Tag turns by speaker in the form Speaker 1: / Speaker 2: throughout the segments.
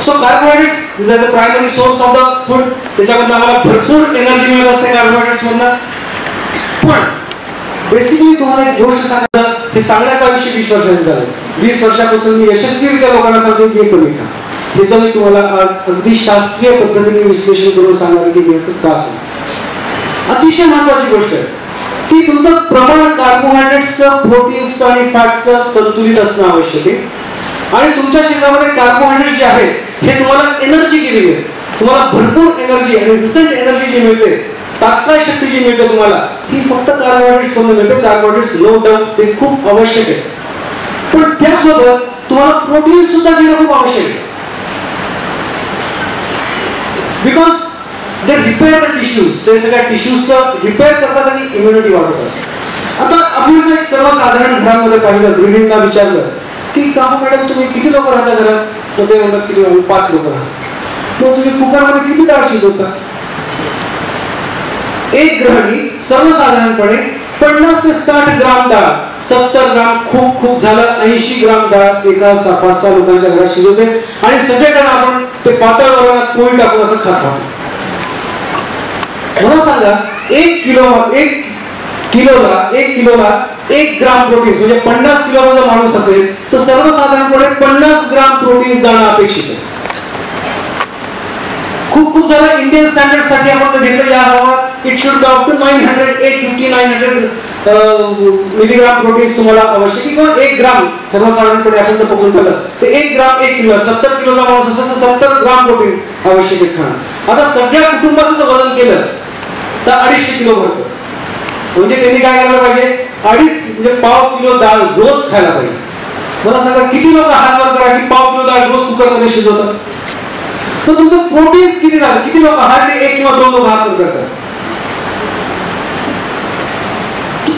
Speaker 1: So carbohydrates is a primary source of the food. त्याच्यामधून आम्हाला भरपूर एनर्जी मिळत असते कार्बोहायड्रेट्स मधनं. पण बेसिकली तुम्हाला एक गोष्ट सांगायचं, हे सांगण्याचं आयुष्य 20 वर्षाचं झालं. 20 वर्षापासून मी यशस्वीरित्या लोकांना सांगतो की हे कमी खा. हे जर मी तुम्हाला आज अगदी शास्त्रीय पद्धतीने विश्लेषण करून सांगणार की असं का असेल. अतिशय महत्वाची गोष्ट आहे की तुमचं प्रमाण कार्बोहायड्रेट्सचं, प्रोटीन्सचं आणि फॅट्सचं संतुलित असणं आवश्यक आहे. आणि तुमच्या शरीरामध्ये कार्बोहायड्रेट्स जे आहेत हे तुम्हाला एनर्जी केली आहे. तुम्हाला भरपूर एनर्जी आणि रिसेंट एनर्जी जी मिळते, तात्काळ शक्ती जी मिळते तुम्हाला, ही फक्त कार्बोहायड्रेट्स मधून मिळते. कार्बोहायड्रेट्स नो डाऊट ते खूप आवश्यक आहे. पण त्यासोबत तुम्हाला प्रोटीन्स सुद्धा घेणं खूप आवश्यक आहे. Because they repair the tissues. ते सगळ्या टिश्यूजचं रिपेअर करतात आणि इम्युनिटी वाढवतात. आता आपण जर एक सर्वसाधारण घरामध्ये पाहिलं, गृहिणींना विचारलं की का मॅडम तुम्ही किती लोक राहता घरात, तर ते म्हणतात की तुम्ही 5 लोक राहता. मग तुम्ही कुकरमध्ये किती डाळ शिजवता? एक गृहिणी सर्वसाधारणपणे 50 ते 60 ग्राम डाळ, 70 ग्राम खूप झालं, 80 ग्राम डाळ एका 5-6 लोकांच्या घरात शिजवते. आणि सगळेजण आपण ते पातळ वरणात पोळी टाकून असं खात राहतो. मला सांगा, 1 किलोला 1 ग्राम प्रोटीन्स, म्हणजे 50 किलोचा जर माणूस असेल तर सर्वसाधारणपणे 50 ग्राम प्रोटीन्स जाणं अपेक्षित आहे. खूप झालं. इंडियन स्टँडर्ड साठी आपण जर घेतलं या हवामानात it should come to 850-900 milligram proteins तुम्हाला आवश्यक आहे. किंवा 1 ग्राम सर्वसाधारणपणे आपण जर पकडून चाललं तर 1 ग्राम 1 किलो, 70 किलोचा माणूस असेल तर 70 ग्राम प्रोटीन आवश्यक आहे खाणं. आता सगळ्या कुटुंबाचं जर वजन केलं तर 250 किलो भरतं. म्हणजे त्यांनी काय करायला पाहिजे, 2.5 म्हणजे पाव किलो डाळ रोज खायला पाहिजे. मला सांगा किती लोक हात वर करा की पाव किलो डाळ रोज कुकरमध्ये शिजवतात. तर तुमचं प्रोटीन्स किती झालं? किती लोक हार्डली 1 किंवा 2 लोक हात वर करतात.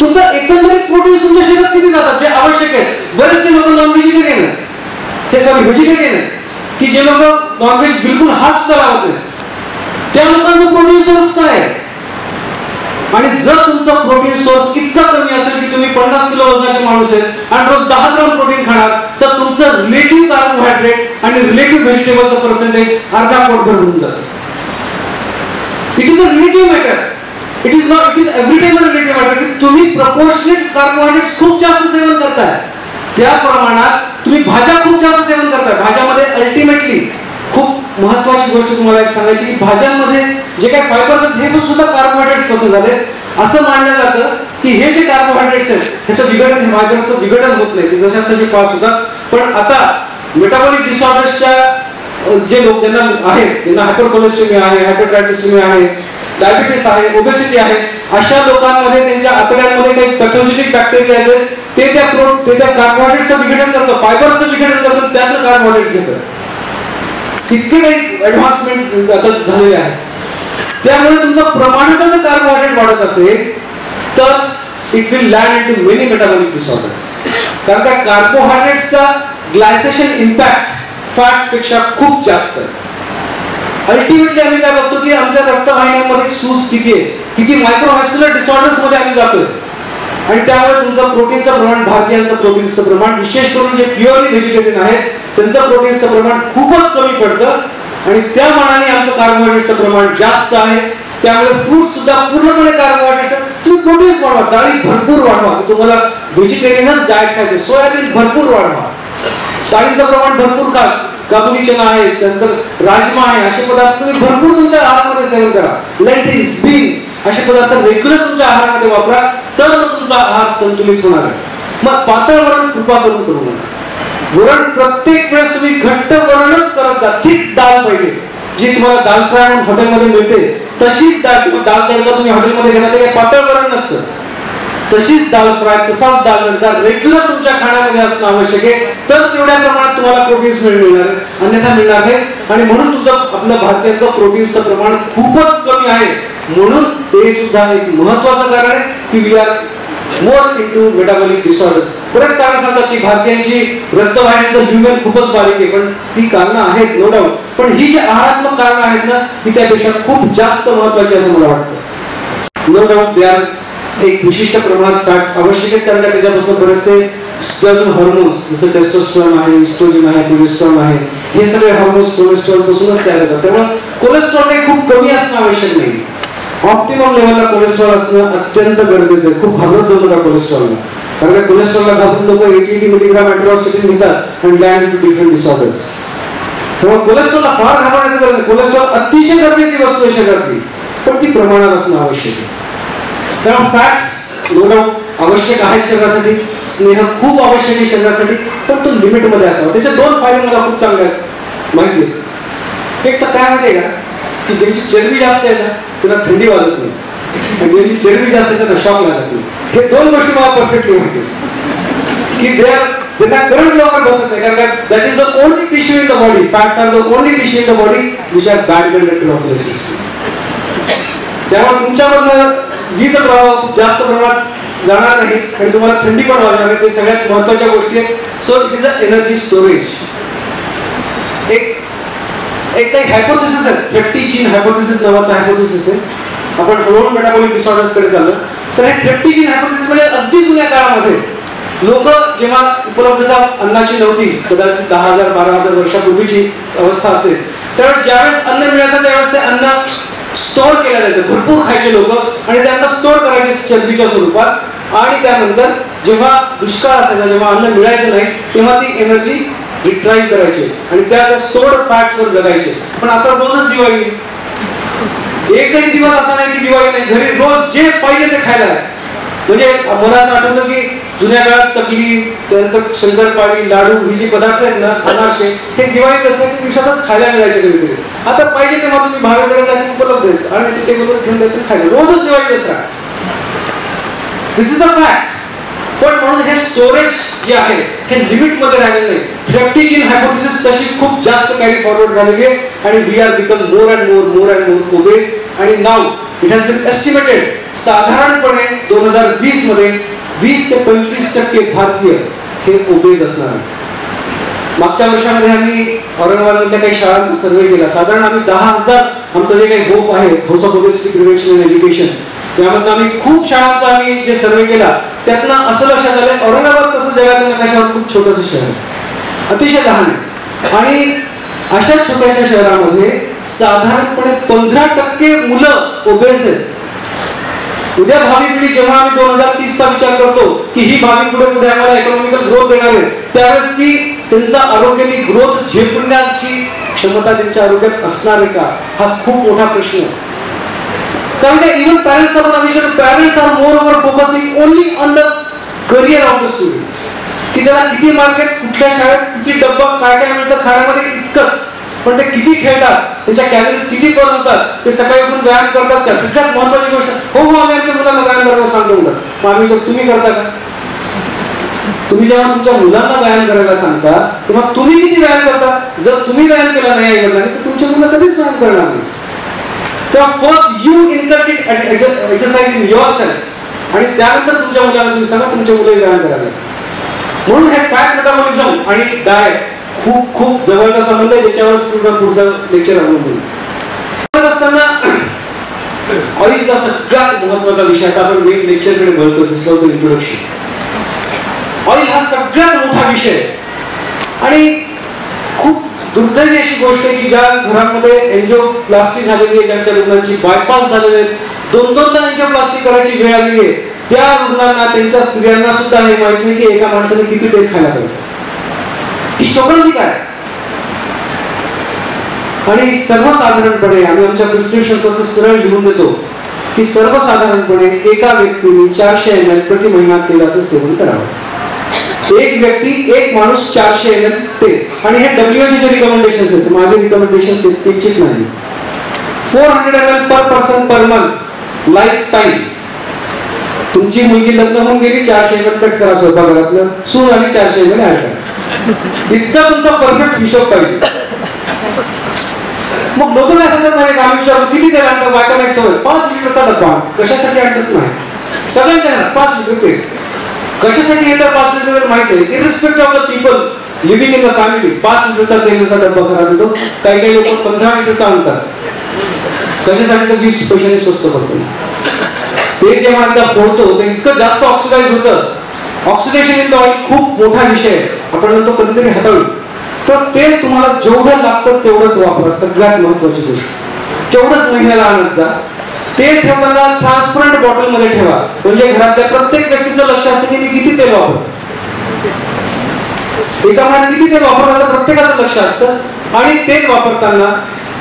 Speaker 1: तुमचं एकंदरीत प्रोटीन्स तुमच्या शरीरात किती जातात जे आवश्यक आहेत? बरेचसे लोक नॉन व्हेजिटेरियन आहेत, व्हेजिटेरियन आहेत की जे लोक नॉनव्हेज बिलकुल हात सुद्धा लावत नाहीत. त्या लोकांचं प्रोटीन सोर्स काय आहे? आणि जर तुमचा प्रोटीन सोर्स इतका कमी असेल की तुम्ही 50 किलो वजनाचे माणूस आहेत आणि रोज 10 ग्राम प्रोटीन खाणार, तर तुमचं रिलेटिव्ह कार्बोहायड्रेट आणि रिलेटिव्ह व्हेजिटेबलचं पर्सेंटेज अर्धा पोटभर होऊन जातं. It is a relative matter. It is every time a relative matter की तुम्ही प्रपोर्शनेट कार्बोहायड्रेट्स खूप जास्त सेवन करताय, त्या प्रमाणात तुम्ही भाज्या खूप जास्त सेवन करताय. भाज्यामध्ये अल्टिमेटली खूप महत्वाची गोष्ट तुम्हाला एक सांगायची की भाज्यांमध्ये जे काही फायबर्स आहेत हे पण सुद्धा कार्बोहायड्रेट्स पासून झाले. असं मानलं जातं की हे जे कार्बोहायड्रेट्स आहेत ह्याचं विघटन, फायबर्सचं विघटन होत नाही, ते जशाच तसे पास होतात. पण आता मेटाबॉलिक डिसऑर्डर्सच्या जे लोक ज्यांना आहेत, ज्यांना हायपरकोलेस्टेमिया आहे, हायपरट्रायग्लिसरेमिया आहे, डायबिटीस आहे, ओबेसिटी आहे, अशा लोकांमध्ये त्यांच्या आतड्यांमध्ये काही पॅथॉजेनिक बॅक्टेरिया आहेत, ते त्या कार्बोहायड्रेट्सचं विघटन करतं, फायबर्सचं विघटन करतं, त्यातनं कार्बोहायड्रेट्स घेतं. इतके काही ऍडव्हान्समेंट आता झालेले आहे. त्यामुळे तुमचं प्रमाणात जर कार्बोहायड्रेट वाढत असेल तर it will land into many metabolic disorders. कारण त्या कार्बोहायड्रेट्सचा ग्लायसेशन इम्पॅक्ट फॅट्स पेक्षा खूप जास्त आहे. अल्टिमेटली आम्ही काय बघतो की आमच्या रक्तवाहिन्यांमध्ये सूज किती आहे, किती मायक्रोव्हॅस्क्युलर डिसऑर्डर्स मध्ये आम्ही जातोय. आणि त्यामुळे तुमचं प्रोटीनचं प्रमाण, भारतीयांचं प्रोटीनचं प्रमाण, विशेष करून जे प्युअरली व्हेजिटेरियन आहेत त्यांचं प्रोटीनचं प्रमाण खूपच कमी पडतं. आणि त्या मानाने आमचं कार्बोहायड्रेटचं प्रमाण जास्त आहे. त्यामुळे फ्रूट सुद्धा पूर्णपणे कार्बोहायड्रेट्स. तुम्ही प्रोटीन्स वाढवा, डाळी भरपूर वाढवा. तुम्हाला व्हेजिटेरियनच डाएट खायचे, सोयाबीन भरपूर वाढवा, डाळींचं प्रमाण भरपूर खा. काबुली चना आहे, त्यानंतर राजमा आहे, असे पदार्थ तुम्ही भरपूर तुमच्या आहारामध्ये सेवन करा. लेंटिल्स, बीन्स असे पदार्थ रेग्युलर तुमच्या आहारामध्ये वापरा, तर मग तुमचा आहार संतुलित होणार आहे. मग पातळ वरण कृपा करून करू नका. वरण प्रत्येक वेळेस तुम्ही घट्ट वरणच करत जा. थिक डाळ पाहिजे, जी तुम्हाला दाल फ्राय म्हणून हॉटेलमध्ये मिळते तशीच डाळ, किंवा दाल तडका तुम्ही हॉटेलमध्ये घेणार, ते काही पातळ वरण नसतं. तशीच दाल फ्राय, तसाच दाल तडका रेग्युलर तुमच्या खाण्यामध्ये असणं आवश्यक आहे. तर तेवढ्या प्रमाणात तुम्हाला प्रोटीन्स मिळणार आहे, अन्यथा मिळणार नाही. आणि म्हणून तुमचं आपलं भारतीयांचं प्रोटीन्सचं प्रमाण खूपच कमी आहे. म्हणून ते सुद्धा एक महत्वाचं कारण आहे की we are more into metabolic disorders. बरेच कारण सांगतात की भारतीयांची रक्तवाहिन्यांचं ह्युमन खूपच बारीक आहे, पण ती कारणं आहेत नो डाऊट. पण ही जी आहारात्मक कारणं आहेत ना, ती त्यापेक्षा खूप जास्त महत्वाची असं मला वाटतं. नो डाऊट दे आर एक विशिष्ट प्रमाणात फॅट्स आवश्यक आहेत, कारण त्याच्यापासून बरेचसे स्पर्म हार्मोन्स जसं टेस्टोस्टेरॉन आहे, इस्ट्रोजन आहे, प्रोजेस्टेरॉन आहे, हे सगळे हार्मोन्स कोलेस्ट्रॉल पासूनच तयार होतात. त्यामुळे कोलेस्ट्रॉल हे खूप कमी असणं आवश्यक नाही. ऑप्टिमम लेवलला कोलेस्ट्रॉल असणं अत्यंत गरजेचं आहे. खूप घाबरत जाऊ नका कोलेस्ट्रॉलला, कारण का कोलेस्ट्रॉलला घाबरून लोक 80 मिलीग्राम अॅट्रोस्टेटिन घेतात आणि लँड टू डिफरंट डिसऑर्डर्स. त्यामुळे कोलेस्ट्रॉलला फार घाबरण्याचं गरज नाही. कोलेस्ट्रॉल अतिशय गरजेची वस्तू आहे शरीरातली, पण ती प्रमाणात असणं आवश्यक आहे. त्यामुळे फॅट्स नो डाऊट आवश्यक आहेत शरीरासाठी, स्नेह खूप आवश्यक आहे शरीरासाठी, पण तो लिमिटमध्ये असावा. त्याचे दोन फायदे मला खूप चांगले आहेत माहिती आहे. एक तर काय माहिती आहे का, की ज्यांची चरबी जास्त आहे ना त्यांना थंडी वाजत नाही, आणि ज्यांची चरबी जास्त आहे त्यांना शॉक लागत नाही. हे दोन गोष्टी मला परफेक्टली माहिती आहे की त्यांना करंट लवकर बसत नाही, कारण that is the only tissue in the body. Fats are the only tissue in the body which are bad conductor of electricity. त्यामुळे तुमच्यामधनं वीज प्रवाह जास्त प्रमाणात जाणार नाही आणि तुम्हाला थंडी पण वाजणार नाही. ते सगळ्यात महत्वाच्या गोष्टी आहेत. So it is a energy storage. एक काही हायपोथेसिस आहे, 30 जीन हायपोथेसिस नावाचा हायपोथेसिस आहे. आपण हळूहळू मेटाबॉलिक डिसऑर्डर्स कडे चाललो. तर हे 30 जीन हायपोथेसिस म्हणजे अगदी जुन्या काळामध्ये लोक जेव्हा उपलब्धता अन्नाची नव्हती, कदाचित 10,000 12,000 वर्षापूर्वीची अवस्था असेल, त्यावेळेस ज्यावेळेस अन्न मिळायचं त्यावेळेस ते अन्न स्टोअर केलं जायचं. भरपूर खायचे लोक आणि त्यांना स्टोअर करायचे चरबीच्या स्वरूपात, आणि त्यानंतर जेव्हा दुष्काळ असायचा, जेव्हा अन्न मिळायचं नाही, तेव्हा ती एनर्जी रिट्राईव्ह करायचे आणि त्या स्टोर्ड फॅट्सवर जगायचे. पण आता रोजच दिवाळी, एकही दिवस असा नाही की दिवाळी नाही, घरी रोज जे पाहिजे ते खायला आहे. म्हणजे मला असं आठवतं की जुन्या काळात चकली, त्यानंतर शंकरपाळी, लाडू ही जी पदार्थ आहेत ना, अनारसे, हे दिवाळी दसऱ्याच्या दिवसातच खायला मिळायचे कधीतरी. आता पाहिजे तेव्हा तुम्ही बाहेरकडे जाऊन उपलब्ध आहेत आणि टेबलवर ठेवून द्यायचं खायला. रोजच दिवाळी दसरा. दिस इज अ फॅक्ट. पण म्हणून हे स्टोरेज जे आहे हे लिमिट मध्ये राहिलेलं नाही. 30 जीन हायपोथेसिस तशी खूप जास्त कॅरी फॉरवर्ड झालेली आहे आणि we are become more and more obese. आणि now it has been estimated साधारणपणे 2020 मध्ये 20 ते 25% भारतीय हे ओबेस असणार आहेत. मागच्या वर्षामध्ये आम्ही औरंगाबादमधल्या काही शाळांचा सर्वे केला. साधारण आम्ही 10,000 आमचं जे काही होप आहे, house of obesity prevention and education, त्यामधनं आम्ही खूप शाळांचा आम्ही जे सर्वे केला, त्यातनं असं लक्षात आलं औरंगाबाद कसं जगाच्या नकाशावर खूप छोटंसं शहर आहे, अतिशय लहान आहे. आणि अशा छोट्याशा शहरामध्ये साधारणपणे 15% मुलं ओबेस आहेत. उद्या भावी पिढी जेव्हा आम्ही 2030 चा विचार करतो की ही भावी पुढे आम्हाला इकॉनॉमिकल ग्रोथ देणार आहे, त्यावेळेस ती त्यांचा आरोग्याची ग्रोथ झेपण्याची क्षमता त्यांच्या आरोग्यात असणार आहे का, हा खूप मोठा प्रश्न आहे. कारण का even parents are more over focusing only on the career of the student, की त्याला किती मार्क आहेत, कुठल्या शाळेत किती डब्बा, काय काय मिळतं खाण्यामध्ये, इतकंच. पण ते किती खेळतात, त्यांच्या कॅलरीज किती बर्न होतात, ते सकाळी उठून व्यायाम करतात का, सगळ्यात महत्वाची गोष्ट. हो आम्ही आमच्या मुलांना व्यायाम करायला सांगतो. मग आम्ही तुम्ही करता का? तुम्ही जेव्हा तुमच्या मुलांना व्यायाम करायला सांगता तेव्हा तुम्ही किती व्यायाम करता? जर तुम्ही व्यायाम केला नाही आईवडिलांनी तर तुमच्या मुलं कधीच व्यायाम करणार नाही. तेव्हा first you inculcate exercise in yourself आणि त्यानंतर तुमच्या मुलांना तुम्ही सांगा तुमच्या मुलं व्यायाम करायला. म्हणून हे फॅट मेटाबॉलिझम आणि डाएट खूप खूप जवळचा संबंध आहे, ज्याच्यावर पुढचं लेक्चर अवलंबून असताना ऑइलचा सगळ्यात महत्वाचा विषय आता आपण मेन लेक्चरकडे बोलतो. दिस वॉज द इंट्रोडक्शन. ऑइल हा सगळ्यात मोठा विषय आणि खूप दुर्दैवी अशी गोष्ट आहे की ज्या घरांमध्ये एंजिओप्लास्टी झालेली आहे, ज्यांच्या रुग्णांची बायपास झालेले आहेत, 2-2दा एंजिओप्लास्टी करायची वेळ आलेली आहे, त्या रुग्णांना त्यांच्या स्त्रियांना सुद्धा हे माहित नाही की एका माणसाने किती तेल खायला पाहिजे. ही शोभली काय? आणि सर्वसाधारणपणे आम्ही आमच्या प्रिस्क्रिप्शनवर सरळ लिहून देतो की सर्वसाधारणपणे एका व्यक्तीने 400 ml प्रति महिना तेलाचं सेवन करावं. एक व्यक्ती, एक माणूस 400 ml तेल. आणि हे WHO चे रिकमेंडेशन्स आहेत, माझे रिकमेंडेशन्स आहेत, किंचित नाही. 400 ml per person per month life time. तुमची मुलगी लग्न होऊन गेली, 400 ml कट करा स्वयंपाकघरातलं, सून आली 400 ml ऍड करा. इतका तुमचा परफेक्ट हिशोब पाहिजे. मग लोक काय सांगतात नाही, आम्ही विचारतो किती तेल आणतात, बायकांना एक सवय 5 लिटरचा डब्बा. कशासाठी आणतात नाही, सगळ्यांच्या घरात 5 लिटर तेल कशासाठी येतात 5 लिटर माहित नाही. Irrespective of the people living in the family 5 लिटरचा तेलाचा डब्बा घरात येतो. काही काही लोक 15 लिटरचा आणतात. कशासाठी तर 20 पैशांनी स्वस्त पडतो. ते जेव्हा एकदा फोडतो ते इतकं जास्त ऑक्सिडाइज होतं ऑक्सिडेशन इन द ऑइल खूप मोठा विषय आहे, आपण तो कधीतरी हाताळू. तर तेल तुम्हाला जेवढं लागतं तेवढंच वापरा, सगळ्यात महत्वाची गोष्ट. तेवढंच महिन्याला आणत जा. तेल ठेवताना ट्रान्सपरंट बॉटल मध्ये ठेवा, म्हणजे घरातल्या प्रत्येक व्यक्तीचं लक्ष असतं की मी किती तेल वापरतो. एका महिन्यात किती तेल वापरतात प्रत्येकाचं लक्ष असतं. आणि तेल वापरताना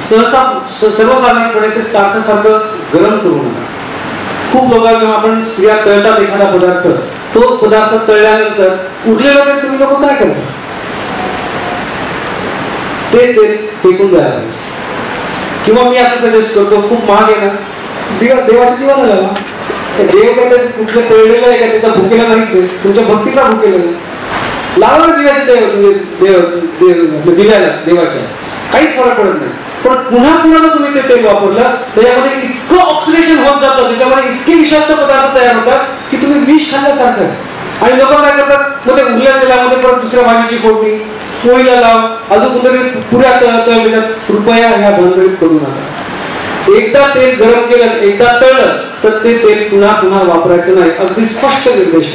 Speaker 1: सहसा सर्वसाधारणपणे ते सारखं सारखं गरम करू नका. खूप लोक जेव्हा आपण स्त्रिया तळतात एखादा पदार्थ, तो पदार्थ तळल्यानंतर उरलेलं तेल तुम्ही लोक काय करता, ते तेल फेकून द्यायला पाहिजे. किंवा मी असं सजेस्ट करतो, खूप महाग आहे ना, देवाच्या दिवाला लावा. देव काय तर कुठलं तळलेलं आहे का, त्याचा भुकेला नाहीच आहे, तुमच्या भक्तीचा भुकेला नाही. लावा ना दिव्याच्या दिव्याला देवाच्या, काहीच फरक पडत नाही. पण पुन्हा पुन्हा जर तुम्ही ते तेल वापरलं त्याच्यामध्ये इतकं ऑक्सिडेशन होत जातं, त्याच्यामध्ये इतके विषाक्त पदार्थ तयार होतात की तुम्ही विष खाल्ल्यासारखं आहे. आणि लोक काय करतात, मग ते उरल्या तेलामध्ये परत दुसऱ्या भाजीची फोडणी, पोळीला लाव, अजून कुठेतरी पुऱ्या तळल्यात. कृपया ह्या भानगडीत करू नका. एकदा तेल गरम केलं, एकदा तळलं तर ते तेल पुन्हा पुन्हा वापरायचं नाही. अगदी स्पष्ट निर्देश.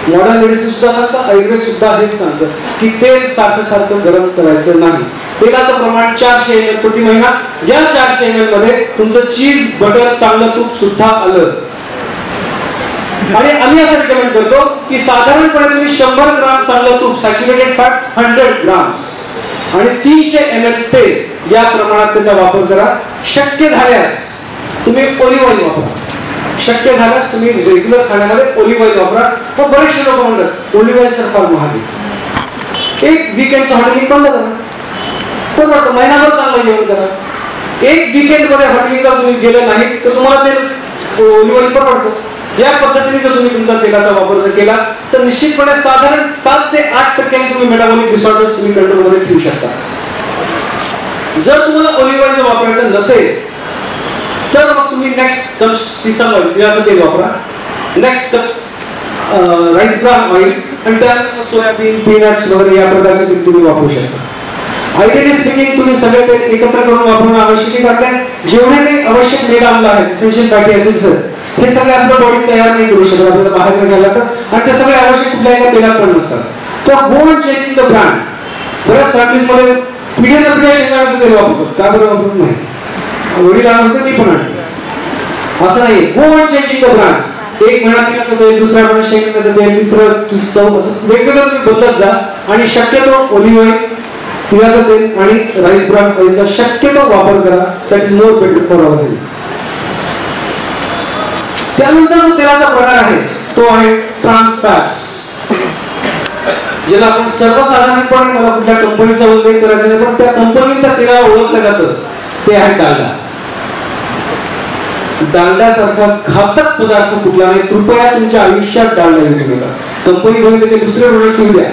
Speaker 1: मॉडर्न मेडिसिन सुद्धा सांगतं, आयुर्वेद सुद्धा हेच सांगतं की तेल सारखं सारखं गरम करायचं नाही. तेलाचं प्रमाण 400 ml प्रति महिना. या 400 ml मध्ये तुमचं चीज, बटर, चांगलं तूप सुद्धा आलं. आणि आम्ही असं रिकमेंड करतो की साधारणपणे तुम्ही 100 ग्राम चांगलं तूप, सॅच्युरेटेड फॅट्स 100 ग्राम्स आणि 300 ml तेल या प्रमाणात त्याचा वापर करा. शक्य झाल्यास तुम्ही ऑलिव्ह ऑइल वापरा. शक्य झाल्यास तुम्ही रेग्युलर खाण्यामध्ये ऑलिव्ह ऑइल वापरा. पण बरेचसे लोक म्हणतात ऑलिव्ह ऑइल सर फार महाग आहे. एक वीकेंडचं हॉटेलिंग बंद करा, पण वाटतं महिनाभर चांगलं जेवण करा. एक वीकेंड मध्ये हॉटेलिंगला तुम्ही गेलं नाही तर तुम्हाला ते ऑलिव्ह ऑइल परवडतं. या पद्धतीने जर तुम्ही तुमचा तेलाचा वापर जर केला तर निश्चितपणे साधारण 7 ते 8% तुम्ही मेटाबॉलिक डिसऑर्डर्स तुम्ही कंट्रोलमध्ये ठेवू शकता. जर तुम्हाला ऑलिव्ह ऑइल वापरायचं नसेल तर मग तुम्ही नेक्स्ट कम्स सीसम ऑइल, तिळाचं तेल वापरा. Next comes rice bran oil, आणि त्यानंतर सोयाबीन, पीनट्स वगैरे या प्रकारचे तेल तुम्ही वापरू शकता. आयडियली स्पीकिंग तुम्ही सगळे तेल एकत्र करून वापरणं आवश्यक आहे. जेवढे काही आवश्यक मेद आम्ल आहेत, एसेन्शियल फॅटी ऍसिड्स, हे सगळे आपल्या बॉडी तयार नाही करू शकत, आपल्याला बाहेर घ्यायला लागतात. आणि ते सगळे आवश्यक कुठल्या एका तेलात पण नसतात. तर go and check the brand. बऱ्याच फॅमिलीजमध्ये पिढ्या शेंगदाण्याचं तेल वापरतात, का बरं वापरत नाही? वडील आणत होते, मी पण आणतो, असं नाही. Go and checking the brands. एक महिना तिळाचं तेल, दुसऱ्या महिन्यात शेंगदाण्याचं तेल, तिसरं वेगवेगळं तुम्ही बदलत जा. आणि शक्यतो ऑलिव्ह ऑइल, तिळाचं तेल आणि राईस ब्रान ऑइलचा शक्यतो वापर करा. That is more better for our health. त्यानंतर जो तेलाचा प्रकार आहे तो आहे ट्रान्स फॅट्स, ज्याला आपण सर्वसाधारणपणे, मला कुठल्या कंपनीचा उल्लेख करायचा नाही, पण त्या कंपनीने त्या तेलाला ओळखलं जातं, ते आहे डालडा. डालड्यासारखा घातक पदार्थ कुठला नाही. कृपया तुमच्या आयुष्यात डालडा घेऊ नका. कंपनी भरून त्याचे दुसरे प्रोडक्ट्स येऊ द्या,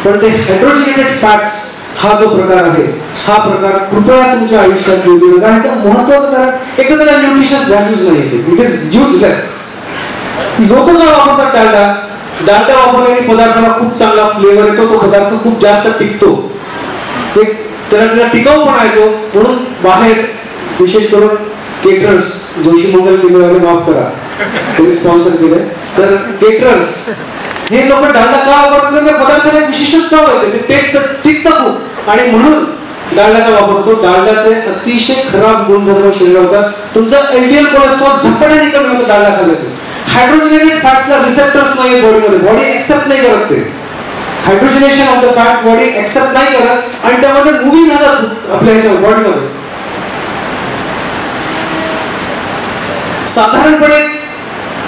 Speaker 1: पण ते हायड्रोजिनेटेड फॅट्स हा जो प्रकार आहे, हा प्रकार कृपया तुमच्या आयुष्यात घेऊ देऊ नका. ह्याचं महत्वाचं कारण एकदा त्याला न्यूट्रिशस व्हॅल्यूज नाही, इट इज युजलेस. लोक काय वापरतात डालडा? डालडा वापरल्याने पदार्थाला खूप चांगला फ्लेवर येतो, तो पदार्थ खूप जास्त टिकतो, त्याला टिकाऊपणा येतो. म्हणून बाहेर विशेष करून केटरर्स, जोशी मंगल केंद्राने माफ करा, त्यांनी स्पॉन्सर केले, तर केटरर्स हे लोक डालडा का वापरतात? त्या पदार्थाला विशिष्ट चव येते, ते टिकतं खूप, आणि म्हणून डालड्याचा वापर होतो. डालड्याचे अतिशय खराब गुणधर्म शरीरात होतात. तुमचं एलडीएल कोलेस्ट्रॉल झपाट्याने कमी होतं डालडा खाल्ल्याने. हायड्रोजनेटेड फॅट्सला रिसेप्टर्स नाही बॉडीमध्ये, बॉडी एक्सेप्ट नाही करत ते. Hydrogenation of the fats body accept नाही करत, आणि त्यामध्ये मुव्हिंग होतात आपल्या ह्याच्या बॉडीमध्ये. साधारणपणे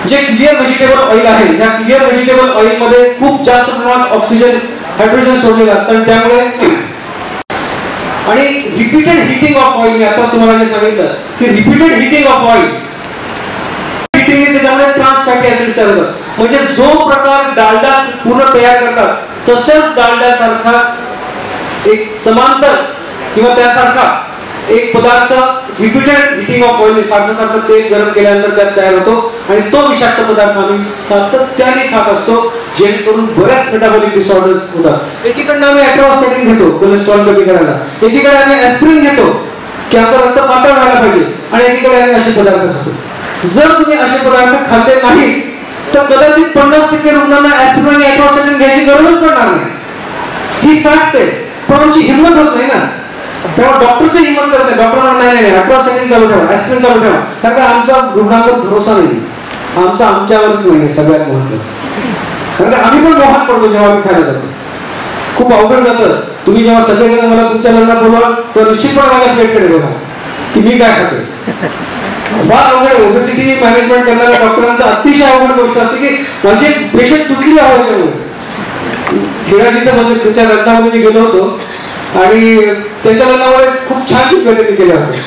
Speaker 1: जे क्लिअर व्हेजिटेबल ऑइल आहे, या क्लिअर व्हेजिटेबल ऑइल मध्ये खूप जास्त प्रमाणात ऑक्सिजन, हायड्रोजन सोडलेलं असतं, आणि त्यामुळे आणि रिपीटेड हिटिंग ऑफ ऑइल, मी आता तुम्हाला जे सांगितलं की रिपीटेड हिटिंग ऑफ ऑइल, त्याच्यामुळे ट्रान्स फॅटी ऍसिड्स तयार होतात. म्हणजे जो प्रकार डालडा पूर्ण तयार करतात तसंच डालड्यासारखा एक समांतर किंवा त्यासारखा एक पदार्थ रिपीटेड हिटिंग ऑफ ऑइल, सारखं सारखं तेल गरम केल्यानंतर त्यात तयार होतो, आणि तो विषाक्त पदार्थ आम्ही सातत्याने खात असतो, जेणेकरून बऱ्याच मेटाबॉलिक डिसऑर्डर्स होतात. एकीकडे आम्ही ॲट्रोस्टॅटिन घेतो कोलेस्ट्रॉल कमी करायला, एकीकडे आम्ही ॲस्पिरिन घेतो की आमचं रक्त पातळ व्हायला पाहिजे, आणि एकीकडे आम्ही असे पदार्थ खातो. जर तुम्ही असे पदार्थ खाल्ले नाही तर कदाचित 50% रुग्णांना ॲस्पिरिन आणि ॲट्रोस्टॅटिन घ्यायची गरजच पडणार नाही. ही फॅक्ट आहे. पण आमची हिंमत होत नाही ना. तेव्हा डॉक्टरची हिंमत करत नाही. डॉक्टर म्हणतात नाही ॲट्रोस्टॅटिन चालू ठेवा, ॲस्पिरिन चालू ठेवा. कारण का आमचा रुग्णांवर भरोसा नाही. आमचा आमच्यावरच नाही सगळ्यात महत्वाचं. कारण का आम्ही पण मोहात पडतो जेव्हा आम्ही खायला जातो. खूप अवघड जातं. तुम्ही जेव्हा सगळेजण मला तुमच्या लग्नात बोलवा तेव्हा निश्चितपणे माझ्या प्लेटकडे बघा की मी काय खातोय. फार अवघड आहे. ओबेसिटी मॅनेजमेंट करणाऱ्या डॉक्टरांचा अतिशय अवघड गोष्ट असते की माझी एक पेशंट तुटली आहे याच्यामुळे. खेळा जिथे बसेल त्याच्या लग्नामध्ये मी गेलो होतो आणि त्यांच्या लग्नामध्ये खूप छान चित्रपट त्यांनी केले होते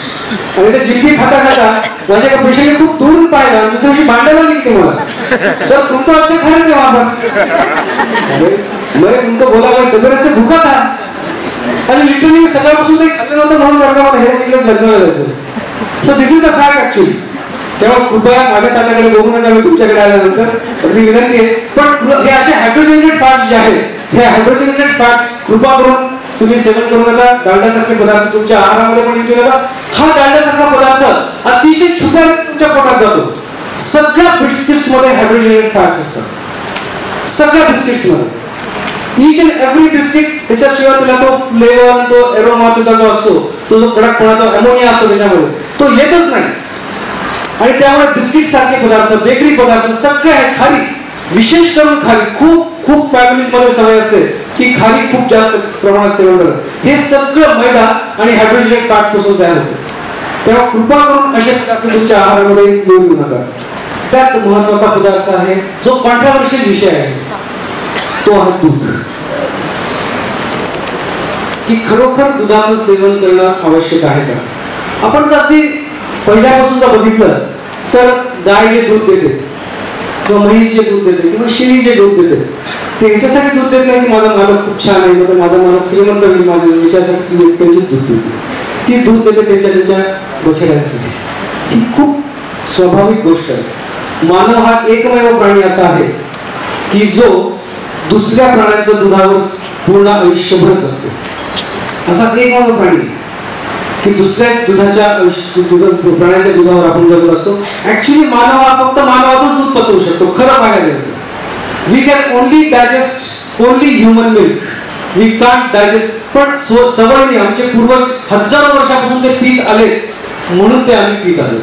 Speaker 1: आणि ते जिंकली खाता खाता माझ्या एका पेशंटने खूप दूर पाहिला आणि दुसऱ्या दिवशी भांडायला लागली की मला, सर तुम तो अच्छा खा रहे थे वहां पर. मैं उनको बोला मैं सवेरे से भूखा था आणि लिटरली सकाळपासून ते खाल्लं नव्हतं म्हणून जर का मला हे जिंकलं लग्नाला जायचं. So this is the fact actually. तेव्हा कृपया माझ्या ताटाकडे बघू नका. मी तुमच्याकडे आल्यानंतर अगदी विनंती आहे. पण हे असे हायड्रोजनेटेड फॅट्स जे आहेत हे हायड्रोजनेटेड फॅट्स कृपा करून तुम्ही सेवन करू नका. डालडासारखे पदार्थ तुमच्या आहारामध्ये पण येऊ नका. हा डालडासारखा पदार्थ अतिशय छुप्या तुमच्या पोटात जातो. सगळ्या बिस्किट्स मध्ये हायड्रोजनेटेड फॅट्स असतात. सगळ्या बिस्किट्स मध्ये ईच अँड एव्हरी बिस्किट. त्याच्याशिवाय तुला तो फ्लेवर, तो एरोमा तुझा जो असतो, तो जो कडकपणा, तो अमोनिया असतो त्याच्यामध्ये, तो येतच नाही. आणि त्यामुळे बिस्किट सारखे पदार्थ, बेकरी पदार्थ सगळे आहेत. खारी, विशेष करून खारी खूप खूप फॅमिलीज मध्ये सवय असते की खारी खूप जास्त प्रमाणात सेवन करणं. हे सगळं मैदा आणि हायड्रोजनेटेड फॅट्स पासून तयार होते. तेव्हा कृपा करून असे पदार्थ तुमच्या आहारामध्ये येऊ नका. त्यात महत्वाचा पदार्थ आहे जो कॉन्ट्रोवर्शियल विषय आहे, तो आहे दूध. की खरोखर दुधाचं सेवन करणं आवश्यक आहे का? आपण जर ते पहिल्यापासून जर बघितलं तर गाय जे दूध देते किंवा म्हैस जे दूध देते किंवा शेळी जे दूध देते ते याच्यासाठी दूध देत नाही की माझा मालक खूप छान आहे, माझा मालक श्रीमंत होईल, माझ्या विचारासाठी त्यांचीच दूध देते. ती दूध देते त्यांच्या बछड्यांसाठी. ही खूप स्वाभाविक गोष्ट आहे. मानव हा एकमेव प्राणी असा आहे की जो दुसऱ्या प्राण्यांच्या दुधावर पूर्ण आयुष्यभर जगतो. असा एकमेव प्राणी की दुसऱ्या प्राण्याच्या दुधावर आपण जगत असतो. ऍक्च्युली मानव हा फक्त मानवाचंच दूध पचवू शकतो. खरं पाहायला गेलं we can only digest only human milk. We can't digest. पण सवयीने आमचे पूर्वज हजारो वर्षापासून ते पीत आले म्हणून ते आम्ही पीत आलो.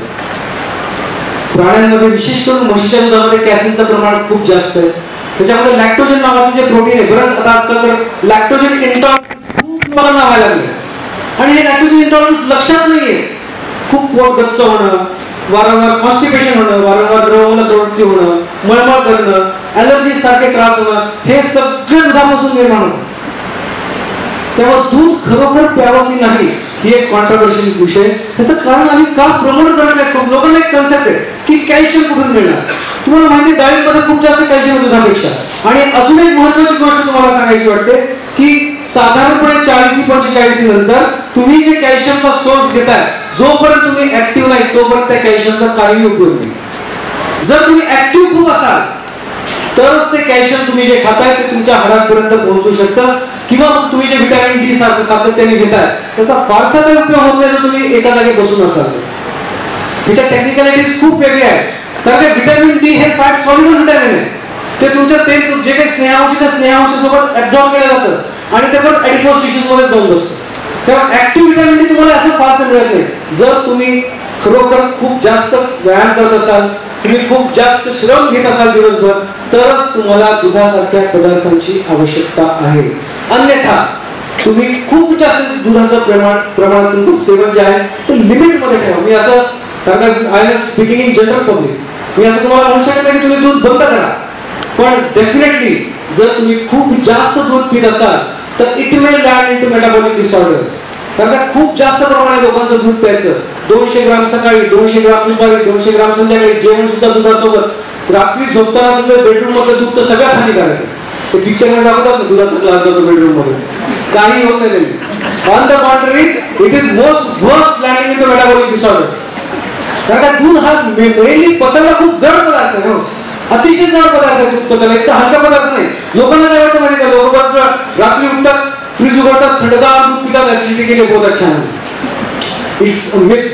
Speaker 1: प्राण्यांमध्ये विशेष करून म्हशीच्या दुधामध्ये कॅल्शियमचं प्रमाण खूप जास्त आहे. त्याच्यामध्ये लॅक्टोजन नावाचे जे प्रोटीन आहे, बरंच आता आजकाल तर लॅक्टोजन इंटॉलरन्स खूप लोकांना व्हायला लागले आणि हे लॅक्टोजन इंटॉलरन्स लक्षात नाहीये. खूप पोट गच्च होणं, वारंवार कॉन्स्टिपेशन होणं, वारंवार द्रवमलप्रवृत्ती होणं, मळमळ करणं, ॲलर्जी सारखे त्रास होणं, हे सगळे दुधापासून निर्माण होतं. तेव्हा दूध खरोखर प्यावं की नाही ही एक कॉन्ट्रोवर्शियल विषय. त्याचं कारण आम्ही का प्रमोट करत नाही. लोकांना एक कन्सेप्ट आहे की कॅल्शियम कुठून मिळणार. तुम्हाला माहिती डाळीमध्ये खूप जास्त कॅल्शियम आहे दुधापेक्षा. आणि अजून एक महत्वाची गोष्ट तुम्हाला सांगायची वाटते की साधारणपणे 40-45 नंतर तुम्ही जे कॅल्शियमचा सोर्स घेताय, जोपर्यंत तुम्ही ऍक्टिव्ह नाही तोपर्यंत त्या कॅल्शियमचा काही उपयोग नाही. जर तुम्ही ऍक्टिव्ह खूप असाल तरच ते कॅल्शियम तुम्ही जे खाताय ते तुमच्या हाडांपर्यंत पोहोचू शकतं. किंवा मग तुम्ही जे व्हिटॅमिन डी सातत्याने घेताय त्याचा फारसा काही उपयोग होत नाही जर तुम्ही एका जागी बसून असाल. ह्याच्या टेक्निकॅलिटीज खूप वेगळ्या आहेत. कारण का व्हिटॅमिन डी हे फॅट सॉल्युबल व्हिटॅमिन आहे. ते तुमच्या तेल जे काही स्नेहांश त्या स्नेहांशासोबत ऍब्झॉर्ब केलं जातं आणि ते परत ऍडिपोज टिश्यूज मध्ये जाऊन बसतं. तेव्हा ऍक्टिव्ह व्हिटॅमिन डी तुम्हाला असं फारसं मिळत नाही. जर तुम्ही खरोखर खूप जास्त व्यायाम करत असाल, तुम्ही खूप जास्त श्रम घेत असाल दिवसभर, तरच तुम्हाला दुधासारख्या पदार्थांची आवश्यकता आहे. अन्यथा तुम्ही खूप जास्त दुधाचं प्रमाण तुमचं सेवन जे आहे ते लिमिट मध्ये ठेवा. मी असं कारण I am speaking in general public, मी असं तुम्हाला म्हणू शकत नाही की तुम्ही दूध बंद करा. पण डेफिनेटली जर तुम्ही खूप जास्त दूध पित असाल तर it may land into metabolic disorders. कारण का खूप जास्त प्रमाणात लोकांचं दूध प्यायचं, 200 ग्राम सकाळी, 200 ग्राम दुपारी, 200 ग्राम संध्याकाळी, जेवण सुद्धा दुधासोबत, रात्री झोपतानाचं जे बेडरूम मधलं दूध तर सगळ्यात हानिकारक आहे. ते पिक्चर मध्ये दाखवतात ना दुधाचा ग्लास जातो बेडरूम मध्ये, काही होत नाही. On the contrary it is most worst landing in the metabolic disorders. कारण का दूध हा मेनली पचायला खूप जड पदार्थ आहे. अतिशय जड पदार्थ आहे दूध पचायला, इतका हलका पदार्थ नाही. लोकांना काय वाटतं माहिती का, लोक रात्री उठतात, फ्रीज उघडतात, थंडगार दूध पितात, ऍसिडिटी केली बहुत अच्छा. It's myth.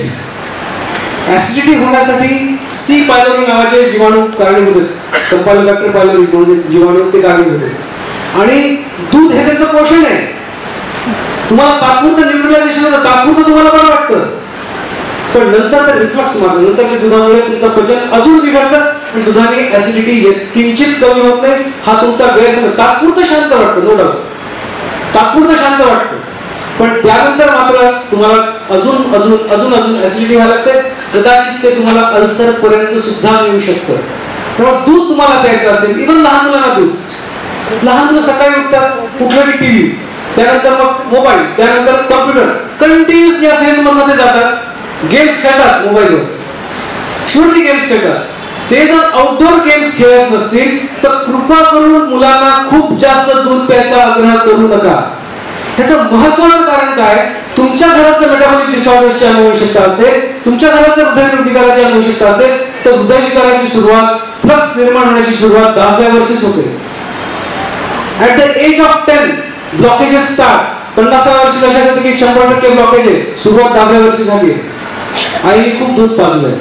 Speaker 1: ऍसिडिटी होण्यासाठी सी पायलोरी नावाचे जीवाणू कारणीभूत आहेत. कंपाइलोबॅक्टर पायलोरी म्हणून जीवाणू ते कारणीभूत आहेत. आणि दूध हे त्यांचं पोषण आहे. तुम्हाला तात्पुरतं न्यूट्रलायझेशन होतं, तात्पुरतं तुम्हाला बरं वाटतं, पण नंतर ते रिफ्लक्स मारतं. नंतर ते दुधामुळे तुमचं पचन अजून बिघडतं आणि दुधाने ऍसिडिटी किंचित कमी होत नाही. हा तुमचा गैरसमज. तात्पुरतं शांत वाटतं, नो डाऊट, तात्पुरतं शांत वाटतं, पण त्यानंतर मात्र तुम्हाला अजून अजून अजून अजून ऍसिडिटी व्हायला लागते. कदाचित ते तुम्हाला अल्सर पर्यंत सुद्धा येऊ शकतं. तेव्हा दूध तुम्हाला प्यायचं असेल, इव्हन लहान मुलांना दूध, लहान मुलं सकाळी उठतात, कुठलं टीव्ही, त्यानंतर मग मोबाईल, त्यानंतर कॉम्प्युटर, कंटिन्युअस या फेज मध्ये जातात. गेम्स खेळतात मोबाईलवर, शुअरली गेम्स खेळतात. ते जर आउटडोर गेम्स खेळत नसतील तर कृपा करून मुलांना खूप जास्त दूध प्यायचा आग्रह करू नका. ह्याचं महत्त्वाचं कारण काय, तुमच्या घरात जर मेटाबॉलिक डिसऑर्डर्सची अनुवंशिकता असेल, तुमच्या घरात जर हृदयविकाराची अनुवंशिकता असेल, तर हृदयविकाराची सुरुवात, फ्लक्स निर्माण होण्याची सुरुवात 10व्या वर्षीच होते. At the age of 10 blockages start. 50व्या वर्षी लक्षात येतं की 100% ब्लॉकेज आहे, सुरुवात 10व्या वर्षी झाली. आईने खूप दूध पाजलंय,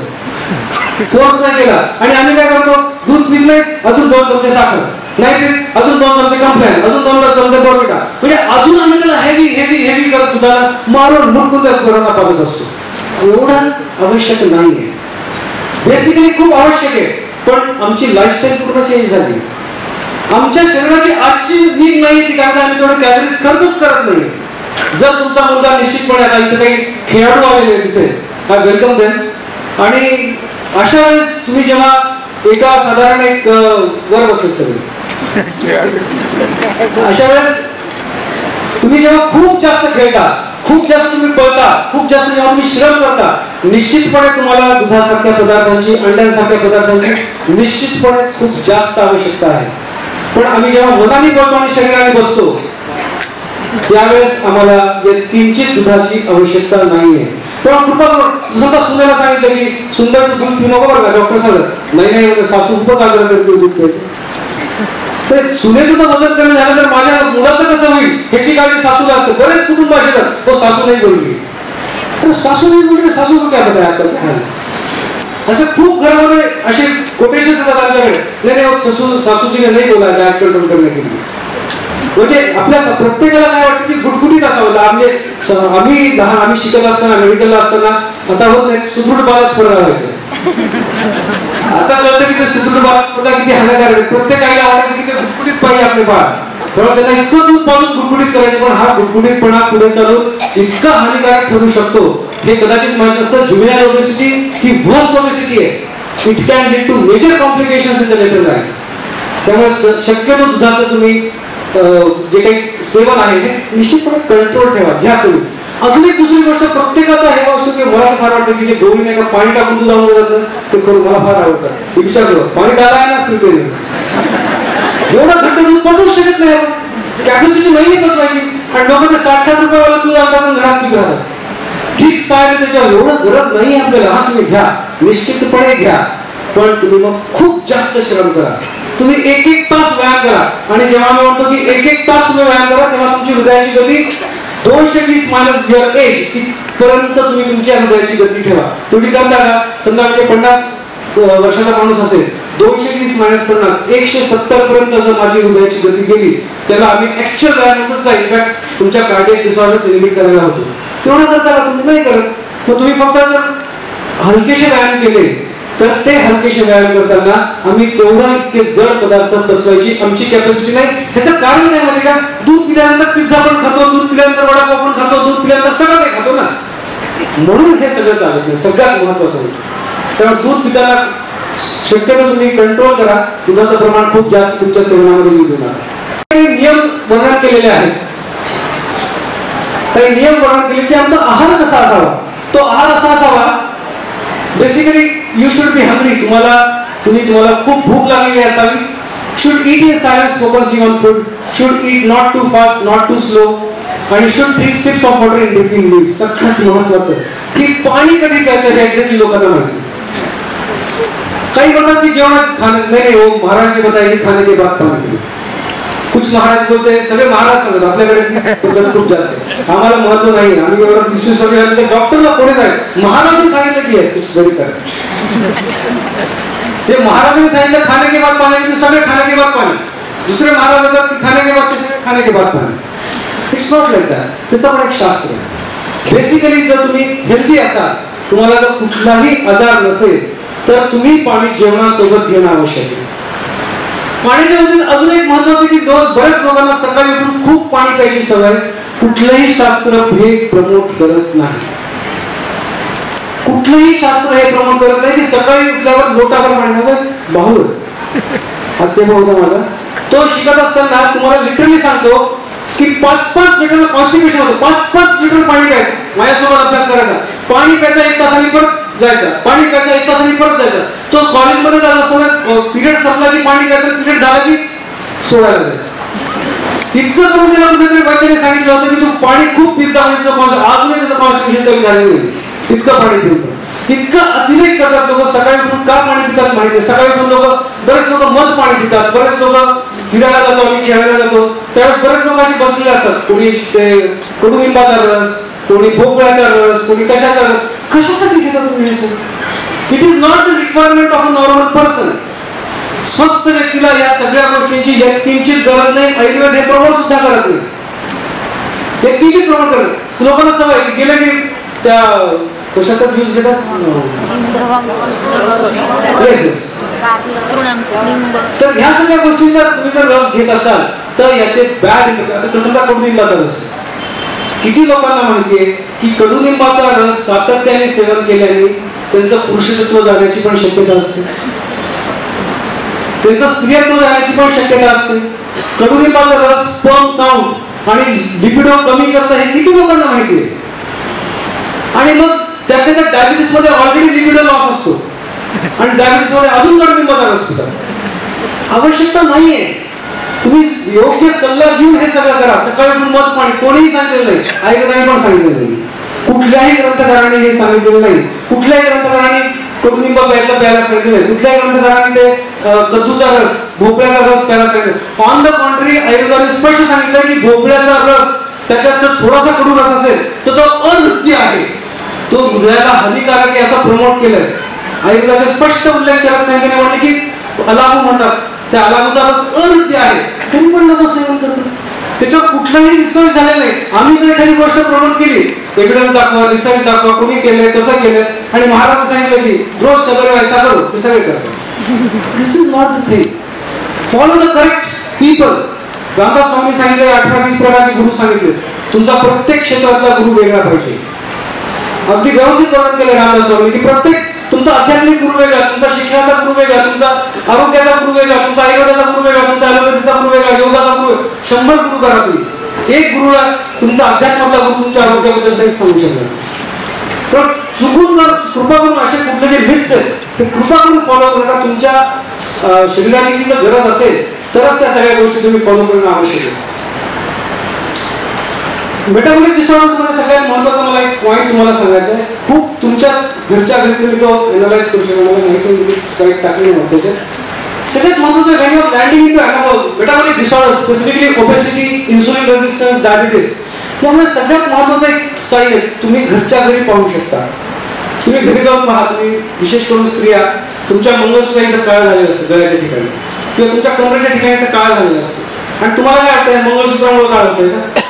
Speaker 1: फोर्स नाही केला, आणि आम्ही काय करतो, दूध पित नाही, अजून 2 चमचे साखर, नाही पित अजून 2 चमचे कॉम्प्लेन, अजून 2 चमचे बोर्नविटा, म्हणजे अजून आम्ही त्याला हेवी हेवी हेवी करत दुधाला मारून मुटकून त्या पोरांना पाजत असतो. एवढं आवश्यक नाहीये. बेसिकली खूप आवश्यक आहे, पण आमची लाईफस्टाईल पूर्ण चेंज झाली. आमच्या शरीराची आजची नीट नाही ती, कारण आम्ही थोडे कॅलरीज खर्चच करत नाही. जर तुमचा मुलगा निश्चितपणे आता इथे काही खेळाडू आलेले तिथे, आय वेलकम देम. आणि अशा वेळेस तुम्ही जेव्हा एका साधारण एक वर बसले सगळे, अशा वेळेस तुम्ही जेव्हा खूप जास्त खेळता, खूप जास्त तुम्ही पळता, खूप जास्त जेव्हा तुम्ही श्रम करता, निश्चितपणे तुम्हाला दुधासारख्या पदार्थांची, अंड्यांसारख्या पदार्थांची निश्चितपणे खूप जास्त आवश्यकता आहे. पण आम्ही जेव्हा मनाने पळतो आणि शरीराने बसतो त्यावेळेस आम्हाला किंचित दुधाची आवश्यकता नाहीये. तेव्हा कृपा करून, समजा सुनेला सांगितलं की सुंदर तू दूध पिऊ नको बरं का, डॉक्टर सांगत नाही, सासू खूपच आग्रह करते दूध प्यायचं. सुनेचं जर वजन कमी झालं तर माझ्या मुलाचं कसं होईल ह्याची काळजी सासूला असते. बरेच कुटुंब असे तो सासू नाही बोलली, सासू नाही बोलली, सासू को काय पता है. असं खूप घरामध्ये असे कोटेशन येतात आमच्याकडे, नाही सासूची नाही बोला डायट कंट्रोल करणे के लिए. म्हणजे आपल्या प्रत्येकाला काय वाटतं की गुटगुटीत असावं. आम्ही शिकत असताना, मेडिकलला असताना, आता होत नाही, सुदृढ बाळच स्पर्धा व्हायचं. आता कळतं की ते सुदृढ बाळ स्पर्धा किती हानिकारक आहे. प्रत्येक आईला वाटायचं की ते गुटगुटीत पाहिजे आपले बाळ, तेव्हा त्यांना इतकं दूध पाजून गुटगुटीत करायचे. पण हा गुटगुटीतपणा पुढे चालून इतका हानिकारक ठरू शकतो हे कदाचित माहित नसतं. जुवेनाइल ओबेसिटी ही वर्स्ट ओबेसिटी आहे. It can lead to major complications in the later life. त्यामुळे शक्यतो दुधाचं तुम्ही जे काही सेवन आहे हे निश्चितपणे कंट्रोल ठेवा, घ्या तुम्ही. अजून एक दुसरी गोष्ट, प्रत्येकाचा हे असतो की मला फार वाटतं की जे गवळी नाही का पाणी टाकून दूध आणलं जातं ते करून मला फार आवडतं. मी विचार करू, पाणी टाकाय ना फिरते एवढं घट्ट दूध पचवू शकत नाही, कॅपॅसिटी नाही बसवायची, आणि लोक ते 60-60 रुपयावाला दूध आणतात आणि घरात पित राहतात. ठीक साहेब, त्याच्यावर एवढं गरज नाही आपल्याला. हा तुम्ही घ्या, निश्चितपणे घ्या, पण तुम्ही मग खूप जास्त श्रम करा. तुम्ही 1-1 तास व्यायाम करा. आणि जेव्हा मी म्हणतो की 1-1 तास तुम्ही व्यायाम करा, तेव्हा तुमची हृदयाची गती 220 मायनस युअर एज इथपर्यंत तुम्ही तुमच्या हृदयाची गती ठेवा. तेवढी करता का? समजा म्हणजे 50 वर्षाचा माणूस असेल, 220 मायनस 50 170 पर्यंत जर माझी हृदयाची गती गेली, त्याला आम्ही ऍक्च्युअल व्यायामाचा इम्पॅक्ट तुमच्या कार्डियक डिसऑर्डर्स एलिमिनेट करायला होतो. तेवढं करता का? तुम्ही नाही करत. मग तुम्ही फक्त जर हलकेशे व्यायाम केले तर ते हलकेशे व्यायाम करताना आम्ही तेवढा इतके जड पदार्थ पचवायची आमची कॅपॅसिटी नाही. ह्याचं कारण काय माहिती का? दूध पिल्यानंतर पिझ्झा पण खातो, दूध पिल्यानंतर वडापाव पण खातो, दूध पिल्यानंतर सगळं काही खातो ना, म्हणून हे सगळं चालत नाही. सगळ्यात महत्वाचं होतं. त्यामुळे दूध पिताना शक्यतो तुम्ही कंट्रोल करा. दुधाचं प्रमाण खूप जास्त तुमच्या सेवनामध्ये येऊ नका. काही नियम वर्णन केलेले आहेत, काही नियम वर्णन केले की आमचा आहार कसा असावा. तो आहार असा असावा, basically you should be hungry. तुम्हाला खूप भूक लागलेली असावी. Should eat in silence, focusing on food. Should eat not too fast, not too slow, आणि should drink sips of water in between meals. सगळ्यात महत्वाचं की पाणी कधी प्यायचं हे एक्झॅक्टली लोकांना माहिती. काही बोलतात की जेवणात खाने, नहीं वो महाराज ने बताया कि खाने के बाद पानी पियो. कुछ फ्रुट्स महाराज बोलते, सगळे महाराज सांगतात, आपल्याकडे पद्धत खूप जास्त आहे, आम्हाला महत्व नाही, आम्ही एवढं 20 वर्ष डॉक्टरला कोणी सांगितलं, महाराजांनी सांगितलं की येस इट्स व्हेरी करेक्ट. ते महाराजांनी सांगितलं खाने के बाद पाणी, सगळे खाने के बाद पाणी. दुसरे महाराज होतात की खाने के बाद, ते सगळे खाने के बाद पाणी. It's not like that. त्याचं पण एक शास्त्र आहे. बेसिकली जर तुम्ही हेल्दी असाल, तुम्हाला जर कुठलाही आजार नसेल, तर तुम्ही पाणी जेवणासोबत घेणं आवश्यक आहे. पाण्याच्या बाबतीत अजून एक महत्वाचं की बऱ्याच लोकांना सकाळी उठून खूप पाणी प्यायची सवय. कुठलंही शास्त्र हे प्रमोट करत नाही. कुठलंही शास्त्र हे प्रमोट करत नाही की सकाळी उठल्यावर लोटाभर पाणी. माझा भाऊ हत्या भाऊ होता माझा, तो शिकत असताना तुम्हाला लिटरली सांगतो की 5-5 लिटर कॉन्स्टिपेशन होतं, 5-5 लिटर पाणी प्यायचं. माझ्यासोबत अभ्यास करायचा, पाणी प्यायचा 1 तासांनी परत जायचा, पाणी प्यायचा 1 तासांनी परत जायचा. तो कॉलेजमध्ये जात असताना पिरियड संपला की पाणी प्यायचा, पिरियड झाला की सोडायला जायचा. इतकं करून त्याला कुठेतरी वैद्याने सांगितलं होतं की तू पाणी खूप पित जा, अजूनही त्याचं कॉन्स्टिपेशन कमी झालेलं नाही, इतकं पाणी पितो. इतकं अतिरेक करतात लोक. सकाळी उठून का पाणी पितात माहिती आहे. सकाळी उठून बरेच लोक मध पाणी पितात, बरेच लोक फिरायला जातो, आम्ही खेळायला जातो, त्यावेळेस बरेच लोक असे बसलेले असतात. कोणी कडुलिंबाचा रस, कोणी भोपळ्याचा रस, कोणी कशाचा रस. कशासाठी घेता तुम्ही हे सगळं? It is not the requirement of a normal person. स्वस्थ व्यक्तीला या सगळ्या गोष्टींची किंचित गरज नाही. आयुर्वेद हे प्रमोट सुद्धा करत नाही, हे किंचित प्रमोट करत. लोकांना सवय गेले की त्या कशाचा ज्यूस घेतात, तर ह्या सगळ्या गोष्टीचा तुम्ही जर रस घेत असाल तर याचे बॅड इफेक्ट. आता समजा कडुलिंबाचा रस, किती लोकांना माहितीये की कडुलिंबाचा रस सातत्याने सेवन केल्याने त्यांचं पुरुषत्व जाण्याची पण शक्यता असते, त्यांचं स्त्रियत्व जाण्याची पण शक्यता असते. कडुलिंबाचा रस स्पर्म काउंट आणि लिपिडो कमी करतं हे किती लोकांना माहितीये. आणि मग त्यातल्या त्या डायबिटीस मध्ये ऑलरेडी लिपिडो लॉस असतो आणि डायबिटीस मध्ये अजून कडुलिंबाचा रस पितात. आवश्यकता नाहीये. तुम्ही योग्य सल्ला घेऊन हे सगळं करा. सकाळी उठून मध पाणी कोणीही सांगितलेलं नाही, आयुर्वेदाने पण सांगितलेलं नाही, कुठल्याही ग्रंथकाराने हे सांगितलेलं नाही, कुठल्याही ग्रंथकाराने कडुलिंब प्यायला सांगितलं नाही, कुठल्याही ग्रंथकाराने ते कद्दूचा रस, भोपळ्याचा रस प्यायला सांगितलं. ऑन द कॉन्ट्री आयुर्वेदाने स्पष्ट सांगितलं की भोपळ्याचा रस त्याच्यात जर थोडासा कडू रस असेल तर तो अनृत्य आहे, तो हृदयाला हानिकारक आहे असं प्रमोट केलंय. आयुर्वेदाचे स्पष्ट उल्लेख चरक संहितेने म्हणले की अलाबू म्हणतात, त्या अलाबूचा रस अनृत्य आहे, तरी पण लोक सेवन करतात. त्याच्यावर कुठलाही रिसर्च झालेला नाही. आम्ही जर एखादी गोष्ट प्रमोट केली, एव्हिडन्स दाखवा, रिसर्च दाखवा, कोणी केलंय, कसं केलंय, आणि महाराज सांगितलं की रोज सगळे वैसा करो, ते सगळे करतात. This is not the thing. Follow the correct people. Ramdas Swami सांगितले 18-20 प्रकारचे गुरु सांगितले. तुमचा प्रत्येक क्षेत्रातला गुरु वेगळा पाहिजे. अगदी व्यवस्थित वर्णन केलं रामदास स्वामी की प्रत्येक तुमचा आध्यात्मिक गुरु वेगळा, तुमचा शिक्षणाचा गुरु वेगळा, तुमचा आरोग्याचा गुरु वेगळा, तुमचा आयुर्वेदाचा गुरु वेगळा, तुमचा ॲलोपॅथीचा गुरु वेगळा, योगाचा गुरु. 100 गुरु करा तुम्ही. एक गुरुला तुमचा अध्यात्मातला गुरु तुमच्या आरोग्याबद्दल काही सांगू शकत. तर चुकून जर कृपा करून असे कुठले जे मिथ्स आहेत ते कृपा करून फॉलो करा. तुमच्या शरीराची जर गरज असेल तरच त्या सगळ्या गोष्टी तुम्ही फॉलो करणं आवश्यक आहे. मेटाबॉलिक डिसऑर्डर्स मध्ये सगळ्यात महत्त्वाचा मला एक पॉईंट तुम्हाला सांगायचा आहे. खूप तुमच्या घरच्या घरी तुम्ही तो एनालाइज करू शकता. मला माहिती स्लाइड टाकली नाही त्याच्यात. सगळ्यात महत्त्वाचं when you are landing into metabolic disorders, specifically obesity, insulin resistance, diabetes, त्यामुळे सगळ्यात महत्त्वाचा एक साईन आहे तुम्ही घरच्या घरी पाहू शकता. तुम्ही घरी जाऊन पहा. तुम्ही विशेष करून स्त्रिया, तुमच्या मंगळसूत्र इथं काळ झालेलं असतं गळ्याच्या ठिकाणी किंवा तुमच्या कमरेच्या ठिकाणी इथं काळ झालेलं असतं आणि तुम्हाला काय वाटतं मंगळसूत्रामुळे काळ होतंय का?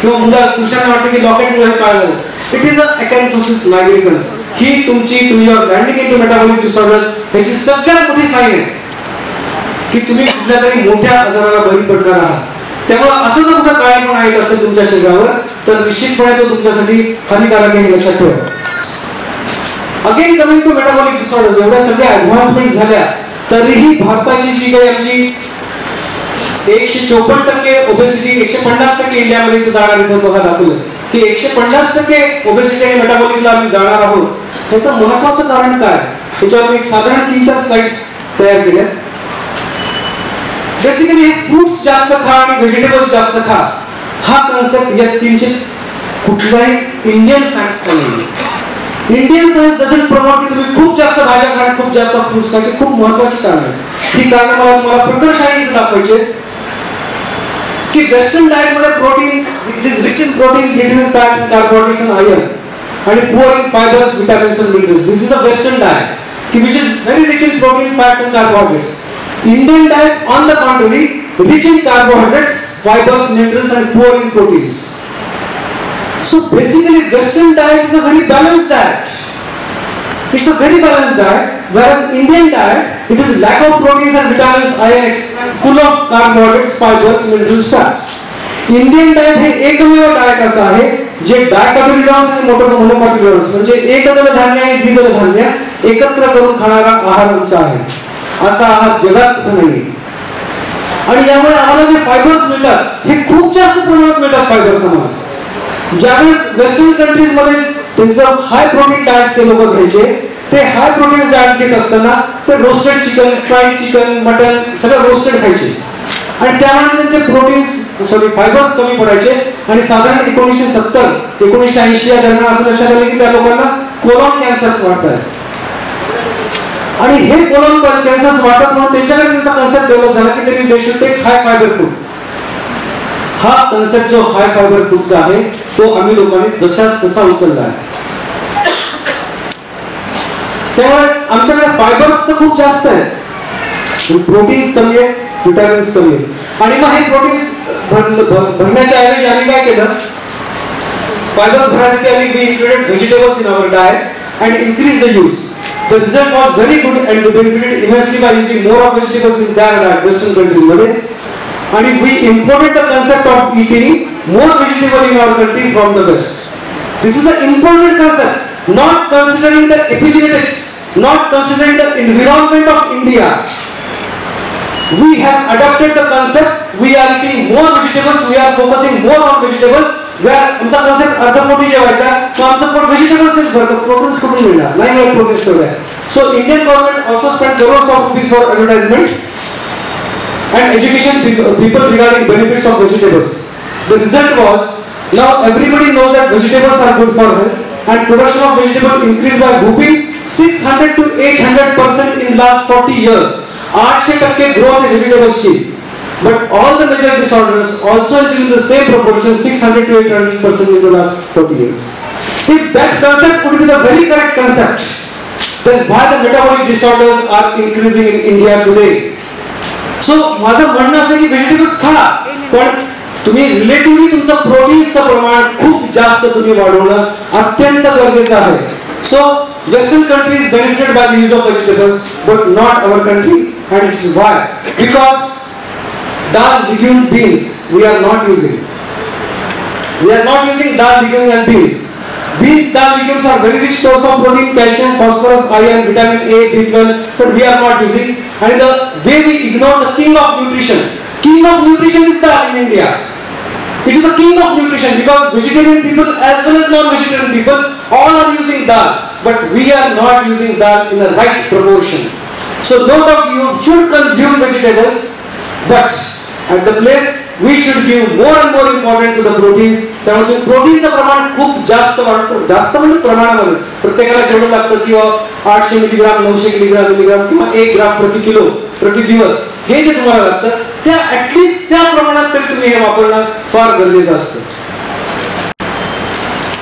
Speaker 1: किंवा मुला पुरुषांना वाटतं की लॉकेटमुळे काळ झालं. It is a अकॅन्थोसिस nigricans. ही तुम्ही are landing into metabolic disorder ह्याची सगळ्यात मोठी साईन आहे की तुम्ही कुठल्या तरी मोठ्या आजाराला बळी पडणार आहात. त्यामुळे असं जर कुठं काळेपणा येत असेल तुमच्या शरीरावर तर निश्चितपणे तो तुमच्यासाठी हानिकारक आहे, हे लक्षात ठेवा. Again coming to metabolic disorders, एवढ्या सगळ्या ऍडव्हान्समेंट झाल्या तरीही भारताची जी काही आमची 154% ओबेसिटी, 150% इंडियामध्ये इथे जाणार. इथं बघा दाखवलं की 150% ओबेसिटी आणि मेटाबॉलिकला आम्ही जाणार आहोत. त्याचं महत्वाचं कारण काय, त्याच्यावर एक साधारण 3-4 स्लाइड्स तयार केल्या. बेसिकली फ्रुट्स जास्त खा आणि व्हेजिटेबल्स जास्त खा हा कन्सेप्ट यात किंचित कुठलाही इंडियन सायन्सचा नाही. इंडियन सायन्स डझंट प्रमोट की तुम्ही खूप जास्त भाज्या खा, खूप जास्त फ्रुट्स खायचे. खूप महत्वाची कारण आहे. ही कारण मला तुम्हाला प्रकर्षाने दाखवायचे. की वेस्टर्न डाएट मध्ये proteins, it is rich in protein, rich in fat, carbohydrates and iron, आणि poor in fibres, vitamins and minerals. This is a western diet which is very rich in protein, fats and carbohydrates. Indian diet on the contrary, rich in carbohydrates, fibers, minerals and poor in proteins. So basically western diet is a very balanced diet. It's a very balanced diet, whereas Indian diet, it is lack of proteins and vitamins, iron, full of carbohydrates, fibers, minerals, fats. Indian diet हे एकमेव diet असं आहे जे डायकोटिलिडॉन्स आणि मोनोकोटिलिडॉन्स म्हणजे एकदल धान्य आणि द्विदल धान्य एकत्र करून खाणारा आहार आमचा आहे. असा आहार जगात कुठे नाही. आणि यामुळे आम्हाला जे फायबर्स मिळतात हे खूप जास्त प्रमाणात मिळतात. फायबर्स आम्हाला ज्यावेळेस वेस्टर्न कंट्रीज मध्ये त्यांचं हाय प्रोटीन डाएट्स ते लोक घ्यायचे, ते हाय प्रोटीन डाएट्स घेत असताना ते roasted chicken, fried chicken, mutton सगळं रोस्टेड खायचे आणि त्यामुळे त्यांचे फायबर्स कमी पडायचे. आणि साधारण 1970 1980 या दरम्यान असं लक्षात आलं की त्या लोकांना कोलॉन कॅन्सर्स वाढतात. आणि हे कोलॉन कॅन्सर्स वाढतात म्हणून त्यांच्याकडे त्यांचा कन्सेप्ट डेव्हलप झाला की त्यांनी they should take high fibre food. हा कन्सेप्ट जो हाय फायबर फूडचा आहे तो आम्ही लोकांनी जशाच तसा उचलला आहे. त्यामुळे आमच्याकडे फायबर्स तर खूप जास्त आहेत, प्रोटीन्स कमी आहे, विटामिन्स कमी आहे. आणि मग हे प्रोटीन्स भरण्याच्या ऐवजी आम्ही काय केलं, फायबर्स भरण्यासाठी आम्ही we included vegetables in our diet and increase the use. The result was very good and we benefited immensely by using more of vegetables in that diet western countries मध्ये. आणि we imported the concept of eating more vegetable in our country from the west. This is a important concept, not considering the epigenetics, not considering the environment of India. We have adopted the concept, we are eating more vegetables, we are focusing more on vegetables, where आमचा concept अर्धपोटी जेवायचा, तो आमचा पोट vegetables नेच भरतो, proteins कुठून मिळणार? नाही मिळत proteins तेवढे. So Indian government also spent crores of rupees for advertisement and education people regarding benefits of vegetables. The result was, now everybody knows that vegetables are good for health. And production of vegetable increased by whopping 600 to 800% in last 40 years. 800% growth in vegetables ची. But all the major disorders also increase the same proportion, 600 to 800% in the last 40 years. If that concept would be the very correct concept, then why the metabolic disorders are increasing in India today? So माझं म्हणणं असं की vegetables खा, पण तुम्ही relatively तुमचं प्रोटीन्सचं प्रमाण खूप जास्त तुम्ही वाढवणं अत्यंत गरजेचं आहे. So western countries benefited by the use of vegetables but not our country and it's why because dal, legume, beans we are not using. We are not using dal, legume and beans. Beans, dal, legumes are very rich source of protein, calcium, phosphorus, iron, vitamin A, B12, but we are not using. And the way we ignore the king of nutrition. King of nutrition is dal in India. It is a king of nutrition because vegetarian people as well as non-vegetarian people all are using dal, but we are not using dal in the right proportion. So no doubt you should consume vegetables, but at the place we should give more and more important to the proteins. त्यामुळे प्रोटीनचं प्रमाण खूप जास्त वाढतं, जास्त म्हणजे प्रमाणामध्ये प्रत्येकाला जेवढं लागतं किंवा 800 मिलीग्राम 900 मिलीग्राम किंवा 1 ग्राम प्रति किलो प्रति दिवस हे जे तुम्हाला लागतं त्या ऍटलीस्ट त्या प्रमाणात तरी तुम्ही हे वापरणं फार गरजेचं असतं.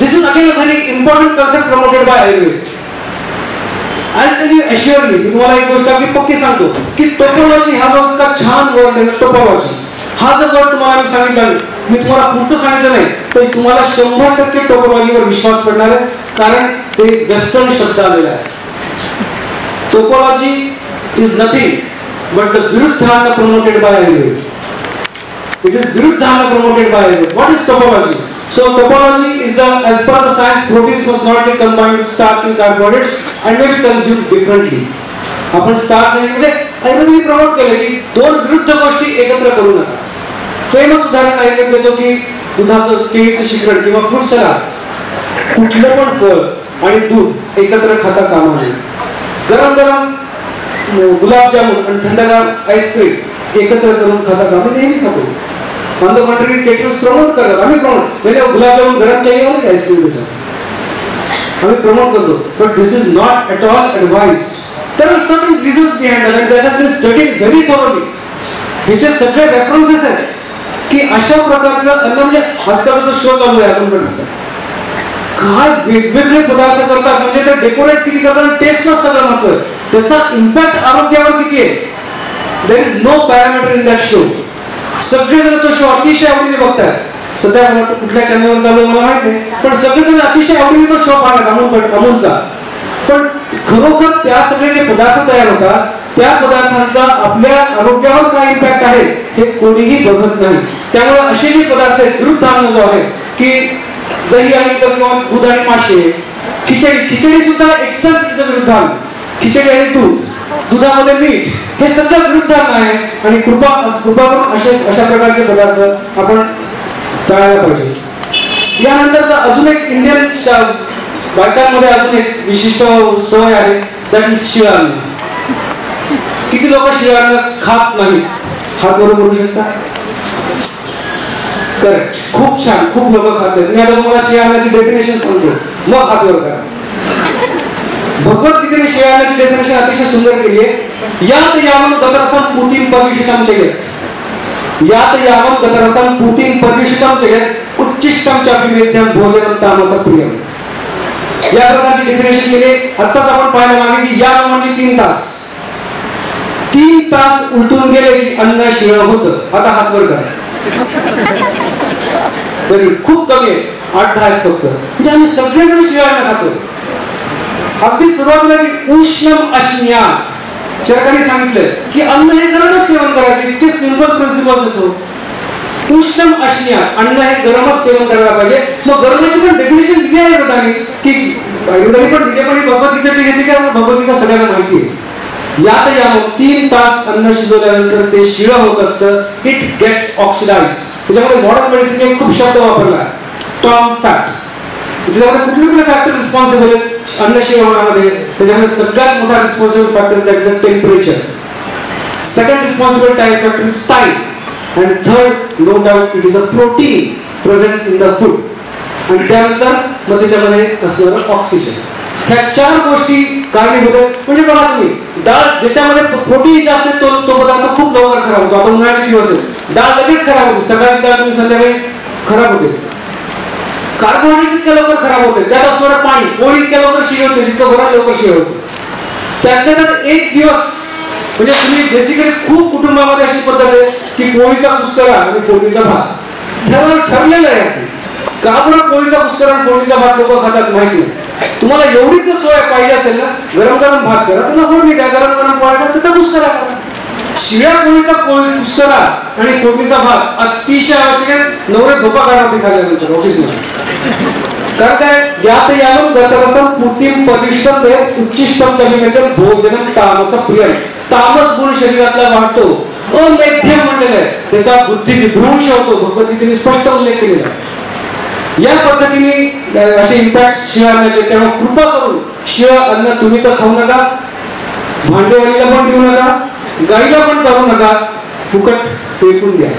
Speaker 1: This is again a very important concept promoted by Ayurveda. I tell you assuredly, मी तुम्हाला एक गोष्ट अगदी पक्की सांगतो की टोपोलॉजी हा जो इतका छान वर्ड आहे, टोपोलॉजी हा जो वर्ड तुम्हाला मी सांगितला, मी तुम्हाला पुढचं सांगितलं नाही तर तुम्हाला 100% टोपोलॉजीवर विश्वास पडणार आहे, कारण ते वेस्टर्न शब्द आलेला आहे. Topology is nothing but the Viruddhana promoted by Ayurveda. It is Viruddhana promoted by Ayurveda. What is topology? So topology is the, as per the science, proteins must not be combined with starch and carbohydrates and may be consumed differently. आपण starch आणि म्हणजे आयुर्वेदाने promote केले की दोन विरुद्ध गोष्टी एकत्र करू नका. फेमस उदाहरण आयुर्वेद देतो की दुधाचं केळीचं शिकरण किंवा फ्रूट सलाड, कुठलं पण फळ आणि दूध एकत्र खाता कामा नये. गरम गरम गुलाबजामुन आणि थंडगार आईस्क्रीम एकत्र करून खाता का? आम्ही नेहमी खातो. On the contrary caterers promote करतात, आम्ही प्रमोट म्हणजे गुलाबजामुन गरम चाहिए वाले आईस्क्रीम के साथ आम्ही प्रमोट करतो. But this is not at all advised. There are certain reasons behind that, that has been studied very thoroughly. ह्याचे सगळे रेफरन्सेस आहेत की अशा प्रकारचं अन्न म्हणजे आजकाल जो शो चालू आहे आपण बघायचा काय वेगवेगळे पदार्थ करतात म्हणजे ते डेकोरेट किती करतात टेस्टच सगळं महत्व त्याचा इम्पॅक्ट आरोग्यावर किती आहे there is no parameter in that show सगळेजण तो शो अतिशय आवडीने बघतात सध्या मला कुठल्या चॅनलवर चालू आहे मला माहित नाही पण सगळेजण अतिशय आवडीने तो शो पाहतात अमूलचा पण खरोखर त्या सगळे जे पदार्थ तयार होतात त्या पदार्थांचा आपल्या आरोग्यावर काय इम्पॅक्ट आहे हे कोणीही बघत नाही त्यामुळे असे जे पदार्थ आहेत विरुद्धान्न जो आहे की दही आणि किंवा दूध आणि मासे खिचडी सुद्धा एक्सटर्नल विरुद्धान्न खिचडी आणि दुधामध्ये मीठ हे सगळं विरुद्धान्न आहे आणि कृपा करून अशा प्रकारचे पदार्थ आपण टाळायला पाहिजे यानंतरचा अजून एक इंडियन बायकांमध्ये अजून एक विशिष्ट सवय आहे दॅट इज शिळं अन्न किती लोक शिळं अन्न खात नाहीत हात वर करू शकता करेक्ट खूप छान खूप लोक खात आहेत मी आता तुम्हाला शिळ्या अन्नाची डेफिनेशन सांगतो मग हात वर करा भगवद्गीतेने शिळ्या अन्नाची डेफिनेशन अतिशय सुंदर केली आहे यात यावं गतरसं पूतिं पर्युषितं चेत् यात यावं गतरसं पूतिं पर्युषितं चेत् उच्चिष्टं चापिमेध्यं भोजनं तामसं प्रियम् या प्रकारची डेफिनेशन केली आत्ताच आपण पाहायला मागे की या म्हणजे 3 तास उलटून गेले की अन्न शिळं होतं आता हात वर करा तरी खूप कमी आहे 8-10 आहेत फक्त म्हणजे आम्ही सगळेजण शिळं अन्न खातो अगदी सुरुवातीला की उष्णम अश्न्यात चरकाने सांगितलं की अन्न हे गरमच सेवन करायचं इतके सिंपल प्रिन्सिपल्स आहेत उष्णम अश्न्यात अन्न हे गरमच सेवन करायला पाहिजे मग गरमाची पण डेफिनेशन दिली आहे होतानी की आयुर्वेदाने पण दिली पण भगवद्गीतेतली घेतली की भगवद्गीता सगळ्यांना माहिती आहे यात यावं 3 तास अन्न शिजवल्यानंतर ते शिळं होत असतं इट गेट्स ऑक्सिडाइज त्याच्यामध्ये मॉडर्न मेडिसिनने खूप शब्द वापरला टॉम फॅट त्याच्यामध्ये कुठले फॅक्टर रिस्पॉन्सिबल आहेत अन्न शिळं होण्यामध्ये त्याच्यामध्ये सगळ्यात मोठा responsible factor that is temperature second responsible factor is time and third no doubt it is a protein present in the food आणि त्यानंतर मग त्याच्यामध्ये असणारं ऑक्सिजन ह्या 4 गोष्टी कारणीभूत आहेत म्हणजे बघा तुम्ही डाळ ज्याच्यामध्ये प्रोटीन जास्त आहे तो पदार्थ खूप लवकर खराब होतो आता उन्हाळ्याचे दिवस आहेत डाळ लगेच खराब होते सकाळची डाळ तुम्ही संध्याकाळी खराब होते कार्बोहायड्रेट इतक्या लवकर खराब होते त्यात असणारं पाणी पोळी इतक्या लवकर शिळ होते जितकं बरं लवकर शिळ होते त्यातल्या त्यात एक दिवस म्हणजे तुम्ही बेसिकली खूप कुटुंबामध्ये अशी पद्धत आहे की पोळीचा कुस्करा आणि फोडणीचा भात ठरलेलं आहे का बरं पोळीचा कुस्करा आणि फोडणीचा भात लोक खातात माहिती नाही तुम्हाला एवढीच जर सोय पाहिजे असेल ना गरम गरम भात करा त्याला फोडणी द्या गरम गरम पोळ्या करा त्याचा कुस्करा करा शिळ्या पोळीचा कुस्करा आणि फोडणीचा भात अतिशय आवश्यक आहे नवरे झोपा काढा खाल्ल्यानंतर ऑफिसमध्ये कारण काय यात यावं गतरसं पूतिं पर्युषितं चेत् उच्चिष्टं चापिमेध्यं भोजनं तामसं प्रियम् तामस गुण शरीरातला वाढतो अमेध्यम म्हणलेलं आहे त्याचा बुद्धी विभ्रंश होतो भगवद्गीतेने स्पष्ट उल्लेख केलेला आहे या पद्धतीने असे इम्पॅक्ट शिळं अन्नाचे तेव्हा कृपा करून शिळं अन्न तुम्ही तर खाऊ नका भांडेवालीला पण देऊ नका गाईला पण चालू नका फुकट फेकून द्या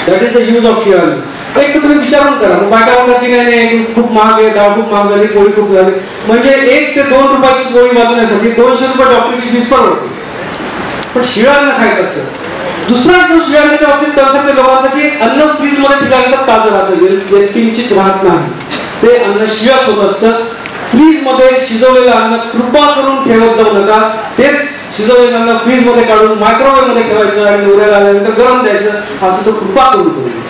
Speaker 1: that is the use of शिळं अन्न एक तर तुम्ही विचारून करा मग बायका म्हणतात की नाही खूप महाग आहे डाळ खूप महाग झाली पोळी खूप झाली म्हणजे 1 ते 2 रुपयाची पोळी वाचवण्यासाठी 200 रुपये डॉक्टरची फीस परवडते पण शिळं अन्न खायचं असतं दुसरा जो शिळ्या अन्नाच्या बाबतीत कन्सेप्ट लोकांचा की अन्न फ्रीज मध्ये ठेवल्यानंतर ताजं राहतं किंचित राहत नाही ते अन्न शिळंच होत असतं फ्रीज मध्ये शिजवलेलं अन्न कृपा करून ठेवत जाऊ नका तेच शिजवलेलं अन्न फ्रीज मध्ये काढून मायक्रोवेव्ह मध्ये ठेवायचं आणि नवऱ्याला आल्यानंतर गरम द्यायचं असं तो कृपा करून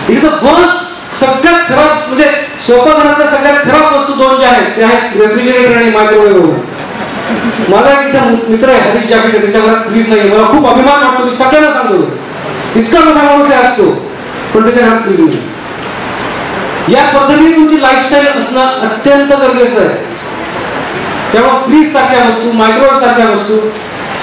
Speaker 1: इट इज द फर्स्ट सगळ्यात खराब म्हणजे स्वयंपाकघरातल्या सगळ्यात खराब वस्तू 2 ज्या आहेत त्या आहेत रेफ्रिजरेटर आणि मायक्रोवेव्ह माझा एक इथं मित्र आहे हरीश जाफेकर त्याच्या घरात फ्रीज नाही मला खूप अभिमान वाटतो मी सगळ्यांना सांगतो इतका मोठा माणूस असतो पण त्याच्या घरात फ्रीज नाही या पद्धतीने तुमची लाईफस्टाईल असणं अत्यंत गरजेचं आहे तेव्हा फ्रीज सारख्या वस्तू मायक्रोवेव्ह सारख्या वस्तू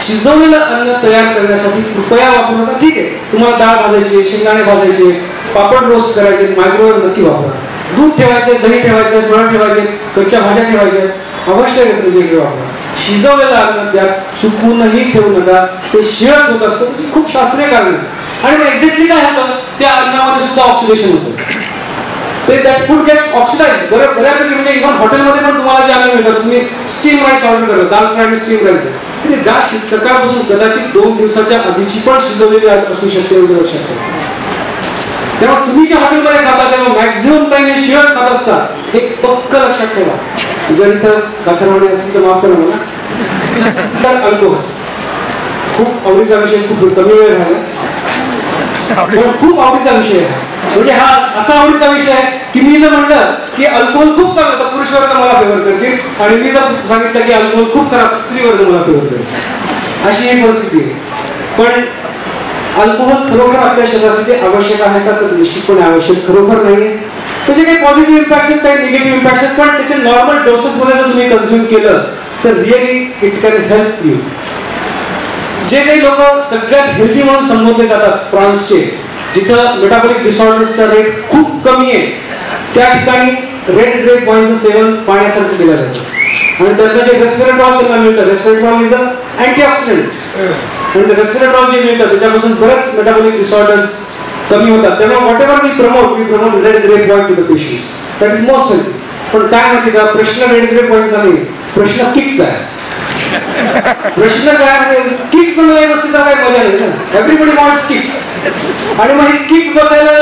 Speaker 1: शिजवलेलं अन्न तयार करण्यासाठी कृपया वापरू नका ठीक आहे तुम्हाला डाळ भाजायची शेंगदाणे भाजायचे पापड रोस्ट करायचे मायक्रोवेव्ह नक्की वापरा दूध ठेवायचे दही ठेवायचे फळं ठेवायचे कच्च्या भाज्या ठेवायच्या अवश्य रेफ्रिजरेटर वापरा शिजवलेलं अन्न त्यात चुकूनही ठेवू नका ते शिळच होत असतं त्याची खूप शास्त्रीय कारण आहे आणि एक्झॅक्टली काय होतं त्या अन्नामध्ये सुद्धा ऑक्सिडेशन होतं ते दॅट फूड गेट्स ऑक्सिडाइज बऱ्यापैकी. म्हणजे इव्हन हॉटेलमध्ये पण तुम्हाला जे अन्न मिळतात, तुम्ही स्टीम राईस ऑर्डर करा, दाल फ्राय आणि स्टीम राईस, ते डाळ सकाळपासून कदाचित 2 दिवसाच्या आधीची पण शिजवलेली असू शकते, एवढं लक्षात ठेवा. तेव्हा तुम्ही ज्या हॉटेलमध्ये खाता तेव्हा मॅक्झिमम टाइम हे शिळच खात असतात, हे पक्क लक्षात ठेवा. जर इथं काथरवाडी असतील तर माफ करा मला. तर अल्कोहोल खूप आवडीचा विषय, खूप कमी वेळ राहिला पण खूप आवडीचा विषय आहे. म्हणजे हा असा आवडीचा विषय आहे की मी जर म्हणलं की अल्कोहोल खूप चांगलं तर पुरुष वर्ग मला फेवर करतील, आणि मी जर सांगितलं की अल्कोहोल खूप खराब स्त्री वर्ग मला फेवर करतील, अशी ही परिस्थिती आहे. पण अल्कोहोल खरोखर आपल्या शरीरासाठी आवश्यक आहे का, तर निश्चितपणे आवश्यक खरोखर नाही. त्याचे काही पॉझिटिव्ह इम्पॅक्ट आहेत, काही निगेटिव्ह इम्पॅक्ट आहेत, पण त्याचे नॉर्मल डोसेसमध्ये जर तुम्ही कन्झ्युम केलं तर really it can help you. जे काही लोक सगळ्यात हेल्दी म्हणून संबोधले जातात फ्रान्सचे, जिथं मेटाबॉलिक डिसऑर्डर्सचा रेट खूप कमी आहे, त्या ठिकाणी रेड ग्रेप वाईनचं सेवन पाण्यासारखं केलं जातं. आणि त्यातलं जे रेस्वेराट्रॉल त्यांना मिळतं, रेस्वेराट्रॉल इज अ अँटीऑक्सिडंट, आणि ते रेस्वेराट्रॉल जे मिळतं त्याच्यापासून बरेच मेटाबॉलिक डिसऑर्डर्स कमी होतात. त्यामुळे whatever we promote red grape wine to the patients, that is most healthy. पण काय माहिती का, प्रश्न रेड ग्रेप वाईनचा नाही, प्रश्न किकचा आहे. प्रश्न काय, किक चांगल्या गोष्टीचा काही मजा नाही ना, एव्हरीबडी वॉन्ट्स किक. आणि मग हे किक बसायला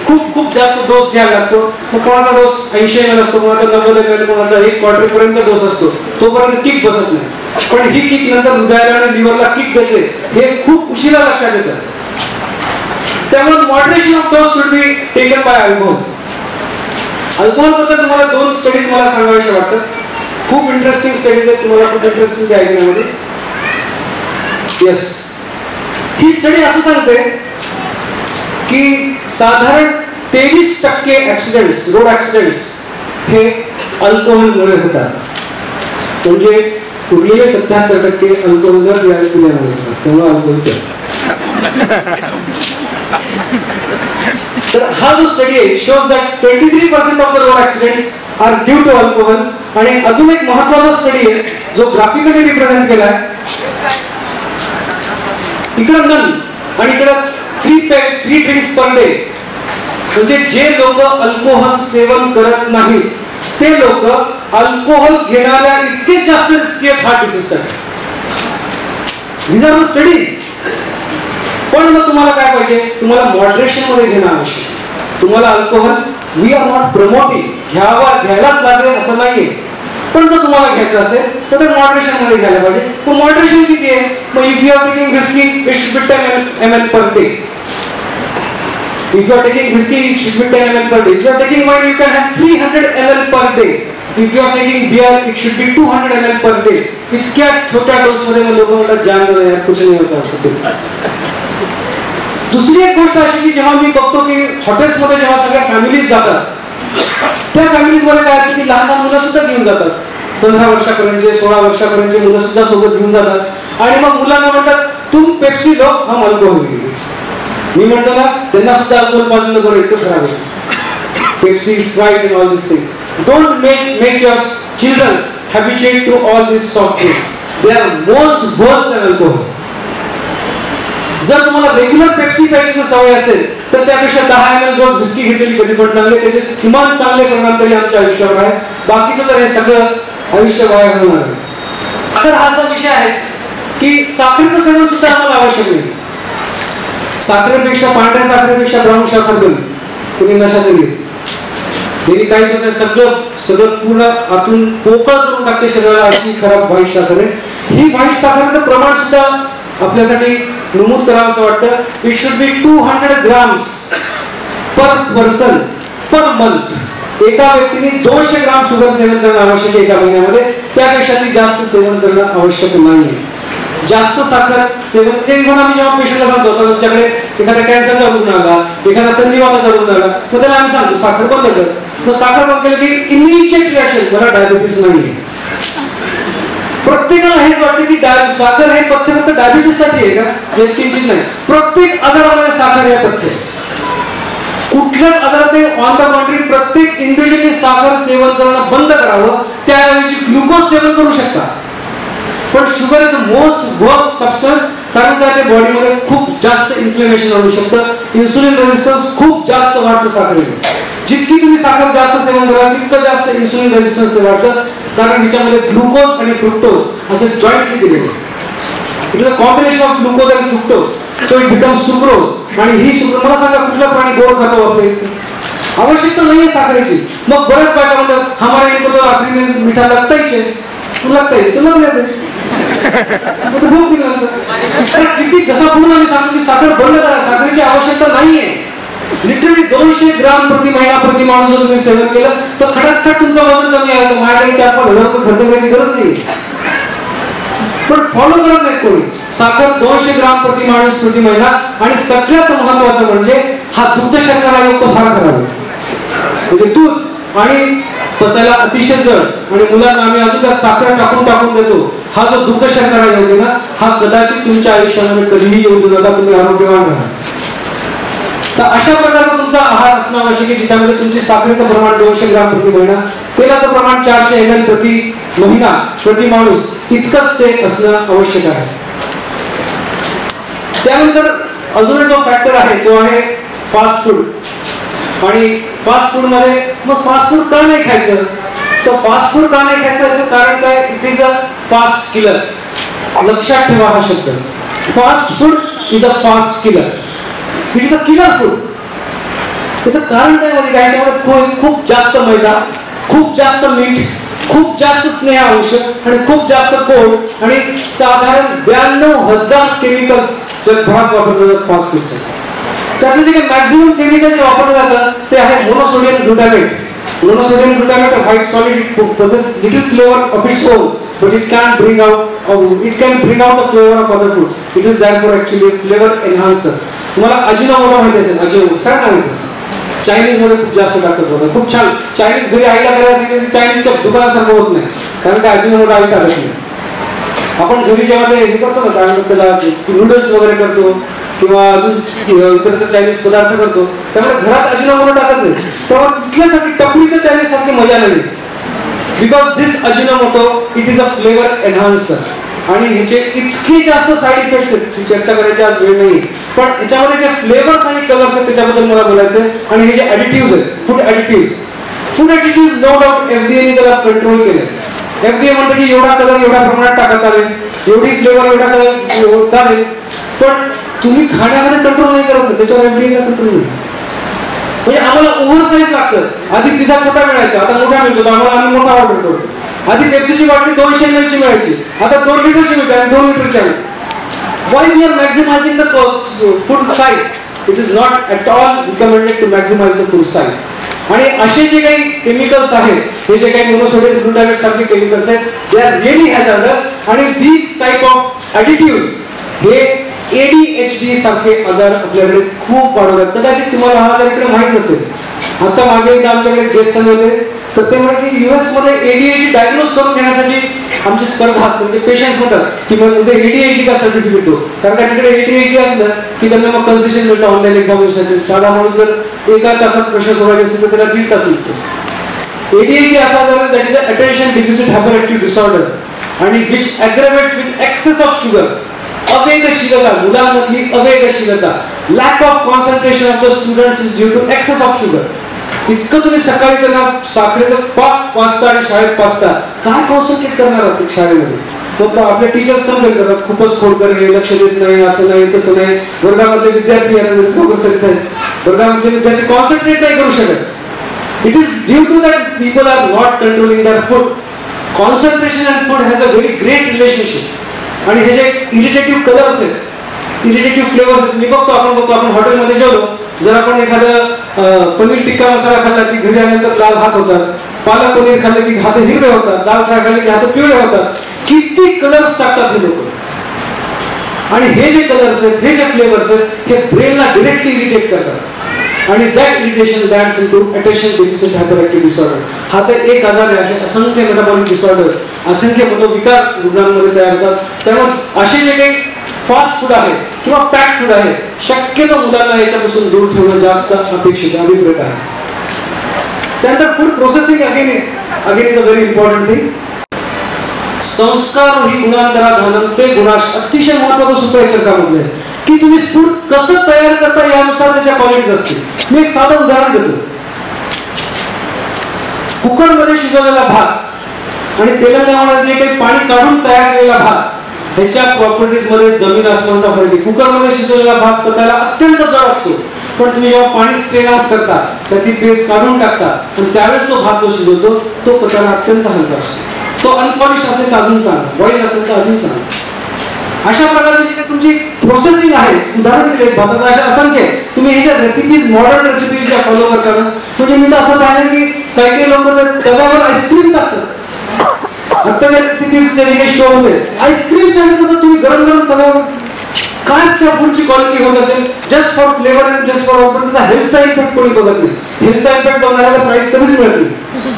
Speaker 1: खूप खूप जास्त डोस घ्यावा लागतो. मग कोणाचा डोस 80 ml असतो, कोणाचा 90 ml, कोणाचा 1 क्वार्टर पर्यंत डोस असतो, तोपर्यंत किक बसत नाही. पण ही किक नंतर हृदयाला आणि लिव्हरला किक देते, हे खूप उशिरा लक्षात येतं. त्यामुळे moderation of dose should be taken by alcohol. Alcohol बद्दल तुम्हाला 2 स्टडीज मला सांगायच्या वाटतात. खूप इंटरेस्टिंग स्टडीज आहेत, तुम्हाला खूप इंटरेस्टिंग ऐकण्यामध्ये. येस, ही स्टडी असं सांगते की साधारण 23% ऍक्सिडेंट्स, रोड ऍक्सिडेंट्स हे अल्कोहोलमुळे होतात. म्हणजे उरलेले 77% अल्कोहोल पिल्यामुळे होतात. त्यामुळे अल्कोहोल. तर हा जो स्टडी आहे shows that 23% of the road accidents are due to alcohol. आणि अजून एक महत्वाचा स्टडी आहे जो ग्राफिकली रिप्रेझेंट केला आहे. इकडं नन आणि इकडं 3 ड्रिंक्स पर डे. म्हणजे जे लोक अल्कोहोल सेवन करत नाही ते लोक अल्कोहोल घेणाऱ्या इतके जास्त रिस्की आहेत हार्ट डिसीजसाठी. These are the studies. पण मग तुम्हाला काय पाहिजे, तुम्हाला मॉडरेशन मध्ये घेणं आवश्यक. तुम्हाला alcohol we are not promoting, घ्यायलाच लागेल असं नाहीये, पण जर तुम्हाला घ्यायचं असेल तर ते मॉडरेशन मध्ये घ्यायला पाहिजे. पण मॉडरेशन किती आहे, मग if you are taking whisky it should be 10 ml per day. If you are taking whiskey, it should be 10 ml per day. If you are taking wine, you can have 300 ml per day. If you are taking beer, it should be 200 ml per day. इतक्या छोट्या dose मध्ये लोक म्हणतात जान यार कुछ नाही होता असं. दुसरी एक गोष्ट अशी की जेव्हा मी बघतो की हॉटेल्स मध्ये जेव्हा सगळ्या फॅमिलीज जातात, त्या फॅमिलीज मध्ये काय असतं की लहान लहान मुलं सुद्धा घेऊन जातात. 15 वर्षापर्यंतचे 16 वर्षापर्यंतचे मुलं सुद्धा सोबत घेऊन जातात. आणि मग मुलांना म्हणतात तुम पेप्सी लो, हम अल्कोहोल घेऊ. मी म्हणतो ना त्यांना सुद्धा अल्कोहोल पाजून नको, इतकं खराब आहे. Pepsi, Sprite and all these things. Don't make your children habituate to all these soft drinks. They are most worse than alcohol. जर तुम्हाला रेग्युलर पेप्सी प्यायची सवय असेल तर त्यापेक्षा 10 ml रोज विस्की घेतलेली कधी पण चांगले, त्याचे किमान चांगले परिणाम तरी आमच्या आयुष्यावर आहे. बाकीचं तर हे सगळं आयुष्य वाया घालवणार आहे. तर हा असा विषय आहे की साखरेचं सेवन सुद्धा आम्हाला आवश्यक नाही. साखरेपेक्षा, पांढऱ्या साखरेपेक्षा ब्राऊन साखर बनी तुम्ही नशा केली, हे काहीच होत सगळं पूर्ण आतून पोकळ करून टाकते शरीराला. अशी खराब व्हाईट साखर आहे. ही व्हाईट साखरेचं प्रमाण सुद्धा आपल्यासाठी नमूद करावं असं वाटतं. It should B 200 grams per person per month. एका व्यक्तीने 200 ग्राम शुगर सेवन करणं आवश्यक आहे एका महिन्यामध्ये, त्यापेक्षा ती जास्त सेवन करणं आवश्यक नाहीये. जास्त साखर सेवन म्हणजे इव्हन आम्ही जेव्हा पेशंटला सांगतो आता तुमच्याकडे एखाद्या कॅन्सरचा रुग्ण आला, एखादा संधिवाताचा रुग्ण आला, मग त्याला आम्ही सांगतो साखर बंद कर. मग साखर बंद केलं की इमिजिएट रिॲक्शन, मला डायबिटीस नाहीये. प्रत्येकाला हेच वाटतं की साखर हे पथ्य फक्त डायबिटीस साठी आहे का, हे किंचित नाही. प्रत्येक आजारामध्ये साखर हे पथ्य. कुठल्याच आजारात ऑन द कॉन्ट्री प्रत्येक इंडिव्हिज्युअली साखर सेवन करणं बंद करावं, त्याऐवजी ग्लुकोज सेवन करू शकता. पण sugar is the most worst substance, कारण का ते बॉडीमध्ये खूप जास्त इन्फ्लेमेशन आणू शकतं. इन्सुलिन रेजिस्टन्स खूप जास्त वाढतं साखरेने. जितकी तुम्ही साखर सेवन कराल तितकं जास्त इन्सुलिन रेजिस्टन्स वाढतं, कारण ह्याच्यामध्ये ग्लुकोज आणि फ्रुक्टोज असे जॉईंटली दिलेले. It is a combination of glucose and fructose, so it becomes sucrose. आणि ही सुक्रोज, मला सांगा कुठला प्राणी गोड खातो आपल्या इथे? आवश्यकता नाहीये साखरेची. मग बऱ्याच बायका म्हणतात हमारे इनको तो आखरी में मीठा लगता ही है, तू लगता है तो लग लेते भूक दिला. अरे किती घसा पूर्ण आम्ही सांगतो की साखर बंद करा, साखरेची आवश्यकता नाहीये. लिटरली 200 ग्राम प्रति महिना प्रति माणूस जर तुम्ही सेवन केलं तर खटाखट तुमचं वजन कमी आहे. माझ्याकडे 4-5 हजार रुपये खर्च करायची गरज नाही, पण फॉलो करत नाहीत कोणी. साखर 200 ग्राम प्रति माणूस प्रति महिना. आणि सगळ्यात महत्वाचं म्हणजे हा दुग्ध शर्करायुक्त फार खराब आहे. म्हणजे दूध आणि पचायला अतिशय जड, आणि मुलांना आम्ही अजून त्या साखर टाकून देतो. हा जो दुग्ध शर्करा येऊ ना, हा कदाचित तुमच्या आयुष्यामध्ये कधीही येऊ देऊ नका, तुम्ही आरोग्यवान राहा. तर अशा प्रकारचा तुमचा आहार असणं आवश्यक आहे, ज्याच्यामध्ये तुमची साखरेचं प्रमाण 200 ग्राम प्रति महिना, तेलाचं प्रमाण 400 ml प्रति महिना प्रति माणूस इतकंच ते असणं आवश्यक आहे. त्यानंतर अजून जो फॅक्टर आहे तो आहे फास्ट फूड. आणि फास्ट फूड मध्ये मग फास्ट फूड का नाही खायचं? तर फास्ट फूड का नाही खायचं याचं कारण काय? It is a fast killer. लक्षात ठेवा हा शब्द, fast food is a fast killer. It is a killer food. त्याचं कारण काय म्हणजे याच्यामध्ये खूप जास्त मैदा, खूप जास्त मीठ, खूप जास्त स्नेहांश आणि खूप जास्त कोड आणि साधारण 92,000 केमिकल्स जगभरात वापरले जातात फास्ट फूडसाठी. त्यातले जे काही मॅक्झिमम केमिकल जे वापरले जातात ते आहे monosodium glutamate. Monosodium glutamate, a white solid, it possesses little flavor of its own, but it can bring out the flavor of other food. It is therefore actually a flavor enhancer. तुम्हाला Ajinomoto माहिती असेल? Ajinomoto सगळ्यांना माहिती असेल. Chinese मध्ये खूप जास्त टाकत होतं, खूप छान. चायनीज घरी आईला करायसाठी चायनीजच्या दुकानासारखं होत नाही, कारण काय अजिनोमोटो आई टाकत नाही. आपण घरी जेव्हा ते हे करतो ना, काय म्हणतात त्याला, नूडल्स वगैरे करतो किंवा अजून इतर चायनीज पदार्थ करतो, त्यामुळे घरात अजिनोमोटो टाकत नाही. तेव्हा तिथल्यासाठी टपरीच्या चायनीज सारखी मजा नाही, because this Ajinomoto it is a flavour enhancer. आणि ह्याचे इतके जास्त साईड इफेक्ट्स आहेत, चर्चा करायची आज वेळ नाही, पण ह्याच्यामध्ये जे फ्लेवर्स आणि कलर्स आहेत त्याच्याबद्दल मला बोलायचं आहे. आणि हे जे ॲडिटिव्ह आहेत, food additive no doubt FDA त्याला कंट्रोल केले. FDA म्हणते की एवढा कलर एवढ्या प्रमाणात टाका चालेल, एवढी फ्लेवर एवढा कलर चालेल, पण तुम्ही खाण्यामध्ये कंट्रोल नाही करत, त्याच्यावर FDAचा कंट्रोल नाही. म्हणजे आम्हाला ओव्हरसाइज लागतं. आधी पिझ्झा छोटा मिळायचा, आता मोठा मिळतो, आम्हाला आम्ही मोठा ऑर्डर करतो. आधी पेप्सीची बाटली 200 ml ची मिळायची, आता 2 लिटरची मिळते आणि 2 लिटरची आहे. Why we are maximizing the food size? It is not at all recommended to maximize the food size. आणि असे जे काही केमिकल्स आहेत, हे जे काही मोनोसोडियम ग्लुटामेट सारखे केमिकल्स आहेत, दे आर रिअली हॅझार्डस. आणि दिस टाइप ऑफ ॲडिटिव्ह्ज हे ADHD सारखे आजार आपल्याकडे खूप वाढवतात. कदाचित तुम्हाला हा आजार इकडे माहित नसेल. आता मागे एकदा आमच्याकडे टेस्ट आले होते, तर ते म्हणे की US मध्ये ADHD डायग्नोज करून घेण्यासाठी आमची स्पर्धा असते. म्हणजे पेशंट्स म्हणतात की मग मुझे ADHD का सर्टिफिकेट दो, कारण का तिकडे ADHD असलं की त्यांना मग कन्सेशन मिळतं ऑनलाईन एक्झामिनेशनसाठी. साधा माणूस जर एका तासात प्रश्न सोडवायचे असेल तर त्याला 3 तास मिळतो. ADHD असा आजार that is a attention deficit hyper active disorder आणि which aggravates with excess of sugar. अवेगशीलता, मुलांमधली अवेगशीलता, lack of concentration of the students is due to excess of sugar. इतकं तुम्ही सकाळी त्यांना साखरेचं पाक वाजता आणि शाळेत पाचता, काय कॉन्सन्ट्रेट करणार आहात शाळेमध्ये? मग आपल्या टीचर्स कंप्लेन करतात, खूपच खोडकर आहे, लक्ष देत नाही, असं नाही तसं नाही. वर्गामधले विद्यार्थी वर्गामधले विद्यार्थी कॉन्सन्ट्रेट नाही करू शकत. It is due to that people are not controlling that food. Concentration and food has a very great relationship. आणि हे जे इरिटेटिव्ह कलर्स आहेत, इरिटेटिव्ह फ्लेवर्स आहेत, मी बघतो आपण हॉटेलमध्ये जेवलो, जर आपण एखादं पनीर टिक्का मसाला खाल्ला की घरी आल्यानंतर लाल हात होतात, पालक पनीर खाल्ले की हात हिरवे होतात, दाल फ्राय खाल्ले की हात पिवळे होतात. किती कलर्स टाकतात हे लोक. आणि हे जे कलर्स आहेत, हे जे फ्लेवर्स आहेत, हे ब्रेनला डिरेक्टली इरिटेट करतात. आणि that irritation lands into attention deficit hyper active disorder. हा तर एक आजार आहे. असे असंख्य मेटाबॉलिक डिसऑर्डर, असंख्य मनोविकार रुग्णांमध्ये तयार होतात. त्यामुळे असे जे काही फास्ट फूड आहे किंवा पॅक्ड फूड आहे, शक्यतो मुलांना याच्यापासून दूर ठेवणं जास्त अपेक्षित अभिप्रेत आहे. त्यानंतर food processing again is a very important thing. संस्कार ही गुणांतरा घालून ते गुणाश, अतिशय महत्वाचं सूत्र आहे चरकामधलं आहे की तुम्ही फूड कसं तयार करता यानुसार त्याच्या क्वालिटीज असतील. मी एक साधं उदाहरण देतो. कुकरमध्ये शिजवलेला भात आणि तेलंगणामध्ये जे काही पाणी काढून तयार केलेला भात ह्याच्या प्रॉपर्टीज मध्ये जमीन आसमानचा फरक आहे. कुकरमध्ये शिजवलेला भात पचायला अत्यंत जड असतो, पण तुम्ही जेव्हा पाणी स्ट्रेन आउट करता, त्याची पेस्ट काढून टाकता आणि त्यावेळेस तो भात जो शिजवतो तो पचायला अत्यंत हलका असतो. तो अनपॉलिश असेल तर अजून चांगला, बॉईल असेल तर अजून चांगला. अशा प्रकारची जी काही तुमची प्रोसेसिंग आहे, उदाहरण दिले भाताचं अशा असंख्य. तुम्ही हे ज्या रेसिपीज, मॉडर्न रेसिपीज ज्या फॉलो करता ना, म्हणजे मी तर असं पाहिलं की काही काही लोक तव्यावर आईस्क्रीम टाकतात. आता ज्या रेसिपीजचे जे शो होते, आईस्क्रीम सांगितलं तर तुम्ही गरम गरम तव्यावर, काय त्या फूडची क्वालिटी होत असेल, just for flavour and just for offer. त्याचा हेल्थचा इम्पॅक्ट कोणी बघत नाही. हेल्थचा इम्पॅक्ट बघणाऱ्याला प्राइस कधीच मिळत नाही.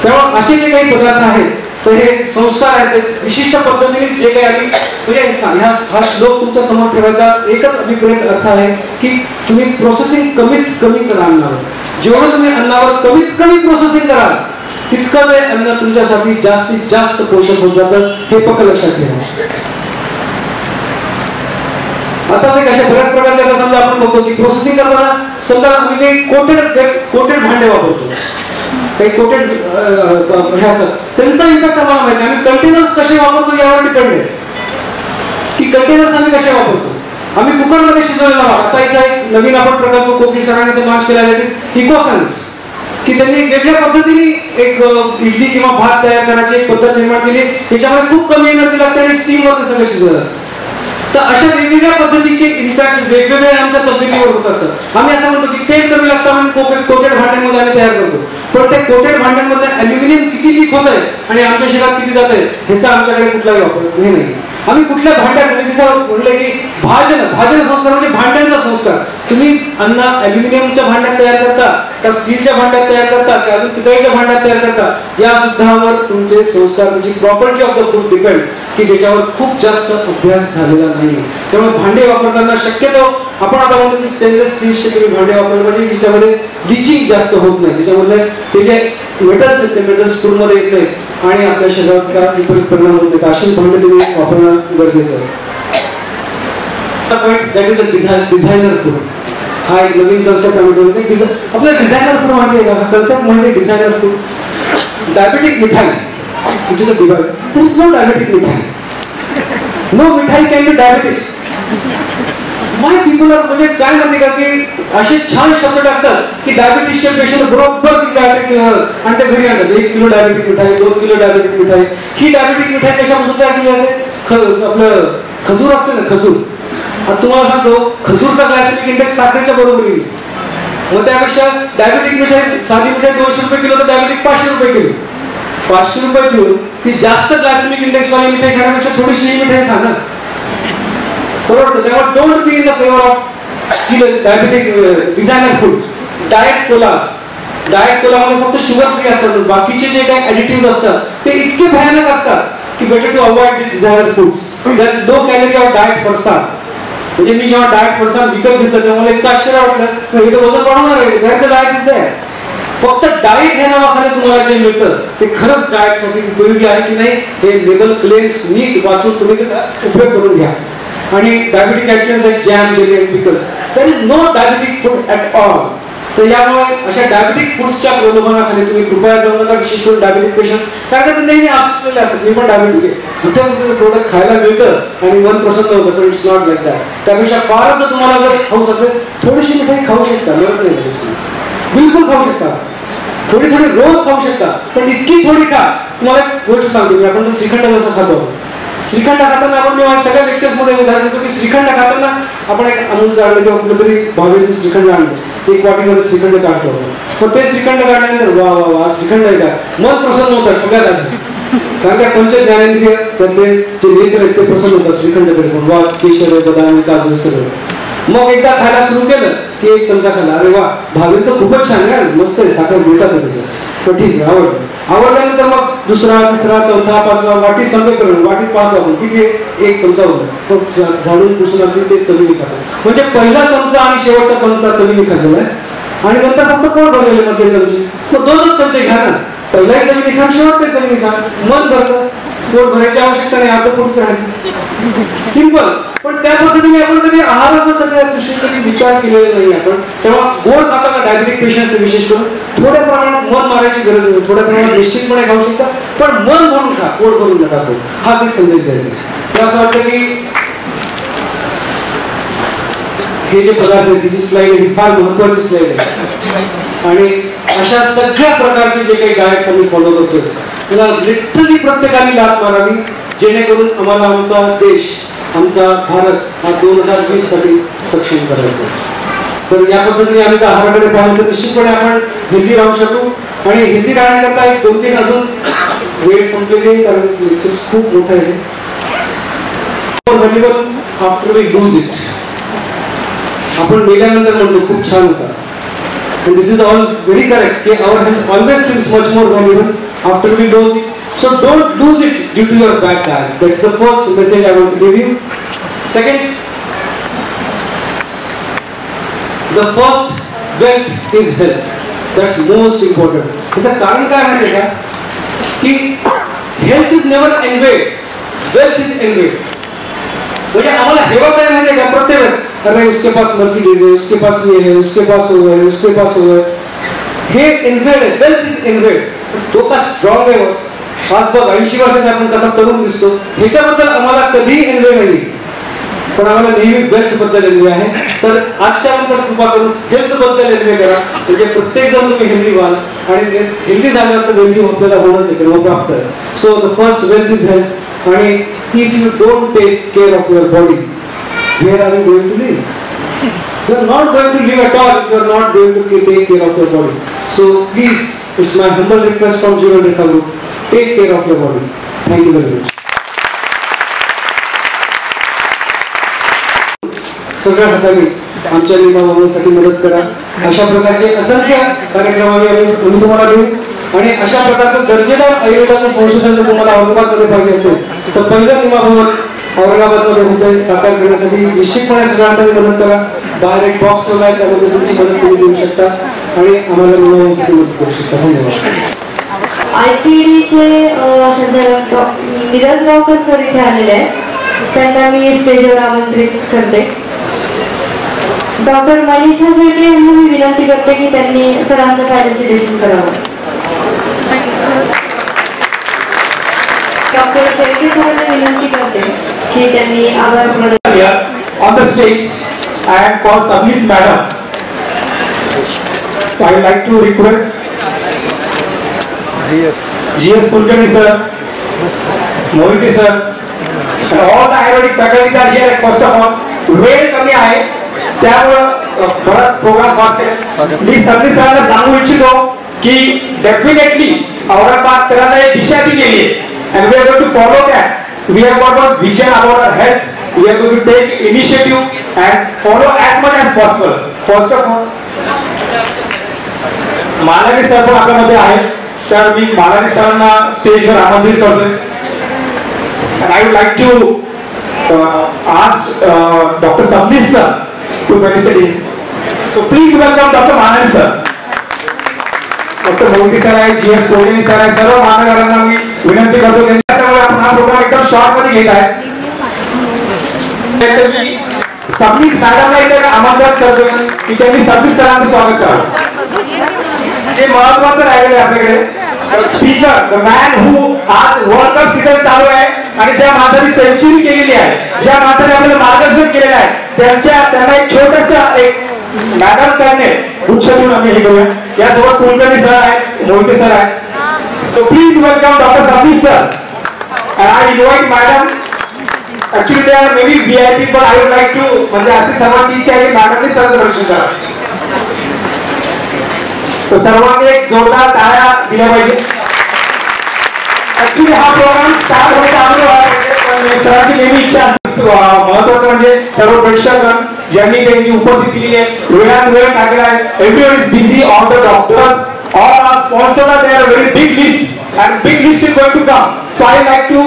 Speaker 1: तेव्हा असे जे काही पदार्थ आहेत, तर हे संस्कार आहेत, विशिष्ट पद्धतीने जे काही आम्ही म्हणजे हा श्लोक तुमच्या समोर ठेवायचा एकच अभिप्रेत अर्थ आहे की तुम्ही प्रोसेसिंग कमीत कमी करा अन्नावर. जेवढं तुम्ही अन्नावर कमीत कमी प्रोसेसिंग कराल, तितकं ते अन्न तुमच्यासाठी जास्तीत जास्त पोषक होत जातं. हे पक्क लक्षात ठेवा. आता अशा बऱ्याच प्रकारचे आता समजा आपण बघतो की प्रोसेसिंग करताना समजा आम्ही काही कोटेड भांडे वापरतो, काही कोटेड हे असतात, त्यांचा इम्पॅक्ट आम्हाला माहिती. आम्ही कंटेनर्स कसे वापरतो यावर डिपेंड आहे की कंटेनर्स आम्ही कसे वापरतो. आम्ही कुकरमध्ये शिजवलेला भात, आता इथे नवीन आपण प्रकल्प कोकणी सरांनी लॉन्च केला आहे इकोसेन्स, की त्यांनी वेगळ्या पद्धतीने एक इडली किंवा भात तयार करण्याची एक पद्धत निर्माण केली. त्याच्यामध्ये खूप कमी एनर्जी लागते आणि स्टीमवर सगळं शिजवलं. तर अशा वेगवेगळ्या पद्धतीचे इम्पॅक्ट वेगवेगळ्या आमच्या तब्येतीवर होत असतात. आम्ही असं म्हणतो की तेल कमी लागतं म्हणून कोटेड भांड्यांमध्ये आम्ही तयार करतो, पण त्या कोटेड भांड्यांमध्ये ॲल्युमिनियम किती लीक होत आहे आणि आमच्या शरीरात किती जात आहे ह्याचा आमच्याकडे कुठलाही वापर हे नाही. आम्ही कुठल्या भांड्यात म्हणजे तिथं म्हटलं की भाजन संस्कार म्हणजे भांड्यांचा संस्कार. तुम्ही अन्न ॲल्युमिनियमच्या भांड्यात तयार करता का स्टीलच्या भांड्यात तयार करता की अजून पितळेच्या भांड्यात तयार करता, या सुद्धावर तुमचे संस्कार, त्याची property of the food depends, की ज्याच्यावर खूप जास्त अभ्यास झालेला नाही. त्यामुळे भांडे वापरताना शक्यतो आपण आता म्हणतो की स्टेनलेस स्टीलचे तुम्ही भांडे वापरले पाहिजे, ज्याच्यामध्ये लिचिंग जास्त होत नाही, ज्याच्यामध्ये ते जे मेटल्स आहेत ते मेटल्स फूडमध्ये येत नाही आणि आपल्या शरीराचा विपरीत परिणाम होत नाही. अशी भांडे तुम्ही वापरणं गरजेचं आहे. That is a designer food. हा एक नवीन कन्सेप्ट आम्ही ठेवतो. आपल्या डिझायनर फूड माहिती आहे का? कन्सेप्ट म्हणजे designer food. Diabetic mithai, it is a divide. There is no diabetic mithai. No mithai can be diabetic. My people are म्हणजे काय माहिती का की असे छान शब्द टाकतात की डायबिटीसचे पेशंट बरोबर ती डायबेटिक आणि ते घरी आणतात. 1 किलो डायबेटिक मिठाई, 2 किलो डायबेटिक मिठाई. ही डायबेटिक मिठाई कशापासून तयार केली जाते? आपलं खजूर असते ना, खजूर. आता तुम्हाला सांगतो, खजूरचा ग्लायसेमिक इंडेक्स साखरेच्या बरोबरीने. मग त्यापेक्षा डायबेटिक मिठाई, साधी मिठाई 200 रुपये किलो, तर डायबेटिक 500 रुपये किलो. 500 रुपये देऊन ती जास्त ग्लायसेमिक इंडेक्स वाली मिठाई खाण्यापेक्षा थोडीशी ही मिठाई खा ना, बरोबर. त्यामुळे don't be in the favour of diabetic designer food. Diet कोलामध्ये फक्त शुगर फ्री असतात, बाकीचे जे काही ॲडिटिव्ह असतात ते इतके भयानक असतात की better to avoid the designer foods. That no calorie of diet farsan. म्हणजे मी जेव्हा डाएट फरसाण विकत घेतलं तेव्हा मला इतकं आश्चर्य वाटलं, इथं वजन वाढवणार आहे, where the diet is there. फक्त डाएट ह्या नावाखाली तुम्हाला जे मिळतं ते खरंच डाएटसाठी उपयोगी आहे की नाही हे लेबल क्लेम्स नीट वाचून तुम्ही त्याचा उपयोग करून घ्या. आणि diabetic items like jam, jelly and pickles, there is no diabetic food at all. तर यामुळे अशा डायबेटिक फूड्सच्या प्रलोभनाखाली तुम्ही कृपया जाऊ नका, विशेष करून डायबेटिक पेशंट. कारण का ते नेहमी असलेले असतात, मी पण डायबेटिक आहे, तुमचं प्रोडक्ट खायला मिळतं आणि मन प्रसन्न होतं, पण इट्स नॉट लाईक दॅट. त्यापेक्षा फारच जर तुम्हाला जर हौस असेल, थोडीशी मिठाई खाऊ शकता, मिळत नाही, बिलकुल खाऊ शकता, थोडी रोज खाऊ शकता, पण इतकी थोडी खा. तुम्हाला एक गोष्ट सांगतो मी, आपण जर श्रीखंड जसं खातो, श्रीखंड खाताना आपण मी सगळ्या लेक्चर्स मध्ये उदाहरण देतो की श्रीखंड खाताना आपण एक अमूलचं आणलं किंवा कुठलं तरी भावेचं श्रीखंड आणलं, 1 वाटीमध्ये श्रीखंड काढतो, पण ते श्रीखंड काढल्यानंतर वा वा वा श्रीखंड आहे का, मन प्रसन्न होतं सगळ्यात आधी. कारण त्या पंच ज्ञानेंद्रिय त्यातले जे नेत्र आहेत ते प्रसन्न होतात श्रीखंडकडे, वा केशर, बदाम, काजू सगळं. मग एकदा खायला सुरू केलं की 1 चमचा खाल्ला, अरे वा भावेचं खूपच छान आहे, मस्त आहे, साखर मिळतात त्याच्यात, पण ठीक आहे, आवडल्यानंतर मग दुसरा, तिसरा, चौथा, 5वा वाटी संपे करून वाटीत पाहतो आपण किती 1 चमचा होतो, मग झाडून पुसून अगदी ते चवीने खातो. म्हणजे पहिला चमचा आणि शेवटचा चमचा चवीने खाल्लेला आहे आणि नंतर फक्त पोट भरलेले मधले चमचे, मग 2च चमचे घ्या ना, पहिलाही चवीने खा, शेवटचाही चवीने खा, मन भरतं, पोट भरायची आवश्यकता नाही, आता पोटच राहायचं, सिंपल. पण त्या पद्धतीने आपण कधी आहाराचा कधी विचार केलेला नाही आपण. तेव्हा गोड खाताना डायबेटिक पेशंट्स विशेष करून थोड्या प्रमाणात मन मारायची गरज नाही, थोड्या प्रमाणात निश्चितपणे खाऊ शकता, पण मन भरून खा, पोट भरून नका खाऊ. हाच एक संदेश द्यायचा. मला असं वाटतं की हे जे पदार्थ आहेत, तिची स्लाइड आहे, फार महत्वाची स्लाइड आहे. आणि अशा सगळ्या प्रकारचे जे काही डाएट्स आम्ही फॉलो करतोय त्याला लिटरली प्रत्येकाने लाभ मारावी, जेणेकरून आम्हाला आमचा देश, आमचा भारत हा 2020 साठी सक्षम करायचा. तर या पद्धतीने आम्ही आहाराकडे पाहिलं तर निश्चितपणे आपण हेल्दी राहू शकू. आणि हेल्दी राहण्याकरता एक 2-3 अजून वेळ संपलेली, कारण लेक्चर्स खूप मोठं आहे. Valuable after we lose it. आपण मेल्यानंतर म्हणतो खूप छान होता, and this is all very correct, कि our health always seems much more valuable after we lose it. So don't lose it due to your bad diet. That's the first message I want to give you. Second, the first wealth is health. That's most important. इसका कारण क्या है बेटा? कि health is never envied, wealth is envied. मुझे हमारा हेवा क्या है क्या प्रत्येक अरे उसके पास मर्सिडीज है, उसके पास ये है, उसके पास हो गए, उसके पास हो गए. हे इन्व्हेड आहे, वेल्थ इज इन्व्हेड. तो का स्ट्रॉंग आहे. आज बघ 80 वर्षाचा आपण कसा तरुण दिसतो, ह्याच्याबद्दल आम्हाला कधीही एन्व्हे नाही, पण आम्हाला नेहमी वेल्थ बद्दल एन्व्हे आहे. तर आजच्या नंतर कृपा करून हेल्थ बद्दल एन्व्हे करा, म्हणजे प्रत्येक जण तुम्ही हेल्दी व्हाल. आणि हेल्दी झाल्यावर तर वेल्थी आपल्याला होणंच आहे, प्राप्त आहे. So the first wealth is health. आणि if you don't take care of your body, where are you going to live? You are not going to live at all if you are not going to take care of your body. So please, it's my humble request from Jeevan Rekha Group, take care of your body. Thank you very much. सगळ्या हाताने आमच्या निर्माणासाठी मदत करा. अशा प्रकारचे असंख्य कार्यक्रम आम्ही तुम्हाला देऊ. आणि अशा प्रकारचं दर्जेदार आयुर्वेदाचं संशोधन जर तुम्हाला औरंगाबादमध्ये पाहिजे असेल तर पहिलं निमा भवन औरंगाबादमध्ये होते. साकार करण्यासाठी निश्चितपणे सगळ्यांना मदत करा. बाहेर एक बॉक्स ठेवला आहे, त्यामध्ये तुमची मदत तुम्ही देऊ शकता आणि आम्हाला निमावण्यासाठी मदत करू शकता. धन्यवाद.
Speaker 2: ICD संचालक मिराज गावकर सर इथे आलेले आहेत, त्यांना मी स्टेजवर आमंत्रित करते. डॉक्टर मनीषा शेट्टी यांना मी विनंती करते की त्यांनी सरांचं फॅसिलिटेशन करावं. डॉक्टर शेट्टी सरांना विनंती करते की त्यांनी आभार प्रदर्शन
Speaker 3: on the stage. I am called Sabnis Madam. So I would like to request GS Kulkarni sir, Mohiti sir, and all the Ayurvedic faculties are here. First of all, वेळ कमी आहे त्यामुळे बराच प्रोग्राम फास्ट आहे. मी सबनीस सरांना सांगू इच्छितो की डेफिनेटली औरंगाबाद करायला एक दिशा दिलेली आहे. And we are going to follow that. We have got a vision about our health. We are going to take initiative and follow as much as possible. First of all, Malani sir पण आपल्यामध्ये आहेत, तर मी मालानी सरांना स्टेजवर आमंत्रित करतोय. And I would like to ask Dr. Sabnis sir to felicitate him. So please welcome Dr. Malani sir. Doctor Modi sir आहे, GS Kohli sir आहे, सर्व मान्यवरांना मी विनंती करतो. त्यामुळे आपण हा प्रोग्राम एकदम शॉर्ट मध्ये घेत आहे. मी सबनीस मॅडमला इथे आमंत्रित करतोय की त्यांनी सबनीस सरांचं स्वागत करावं. जे महत्वाचं राहिलेलं आहे आपल्याकडे स्पीकर, द मॅन हू आज वर्ल्ड कप सीझन चालू आहे आणि ज्या माणसाने सेंचुरी केलेली आहे, ज्या माणसाने आपल्याला मार्गदर्शन केलेलं आहे, त्यांना एक छोटंसं एक मॅडम करणे उच्चतून आम्ही हे करूया. यासोबत कुलकर्णी सर आहेत, मोहिते सर आहेत. So please welcome doctor Sabnis sir. And I invite madam. Actually they are maybe VIPs, but I would like to म्हणजे अशी सर्वांची इच्छा आहे की मॅडमने सरचं परीक्षण करा. सो सर्वांनी एक जोरदार टाळ्या दिल्या पाहिजे. ऍक्च्युली हा प्रोग्राम स्टार्ट व्हायचा अगोदर सरांची नेहमी इच्छा. महत्वाचं म्हणजे सर्व प्रेक्षकांना ज्यांनी त्यांची उपस्थिती दिली आहे, वेळात वेळ टाकला आहे. Everyone is busy. All the doctors, all our sponsors are there. Very big list. And big list is going to come. So I would like to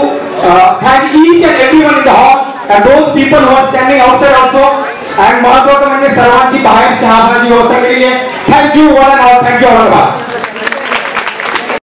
Speaker 3: thank each and everyone in the hall and those people who are standing outside also. And महत्वाचं म्हणजे सर्वांची बाहेर चहा पाण्याची व्यवस्था केलेली आहे. Thank you one and all. Thank you all.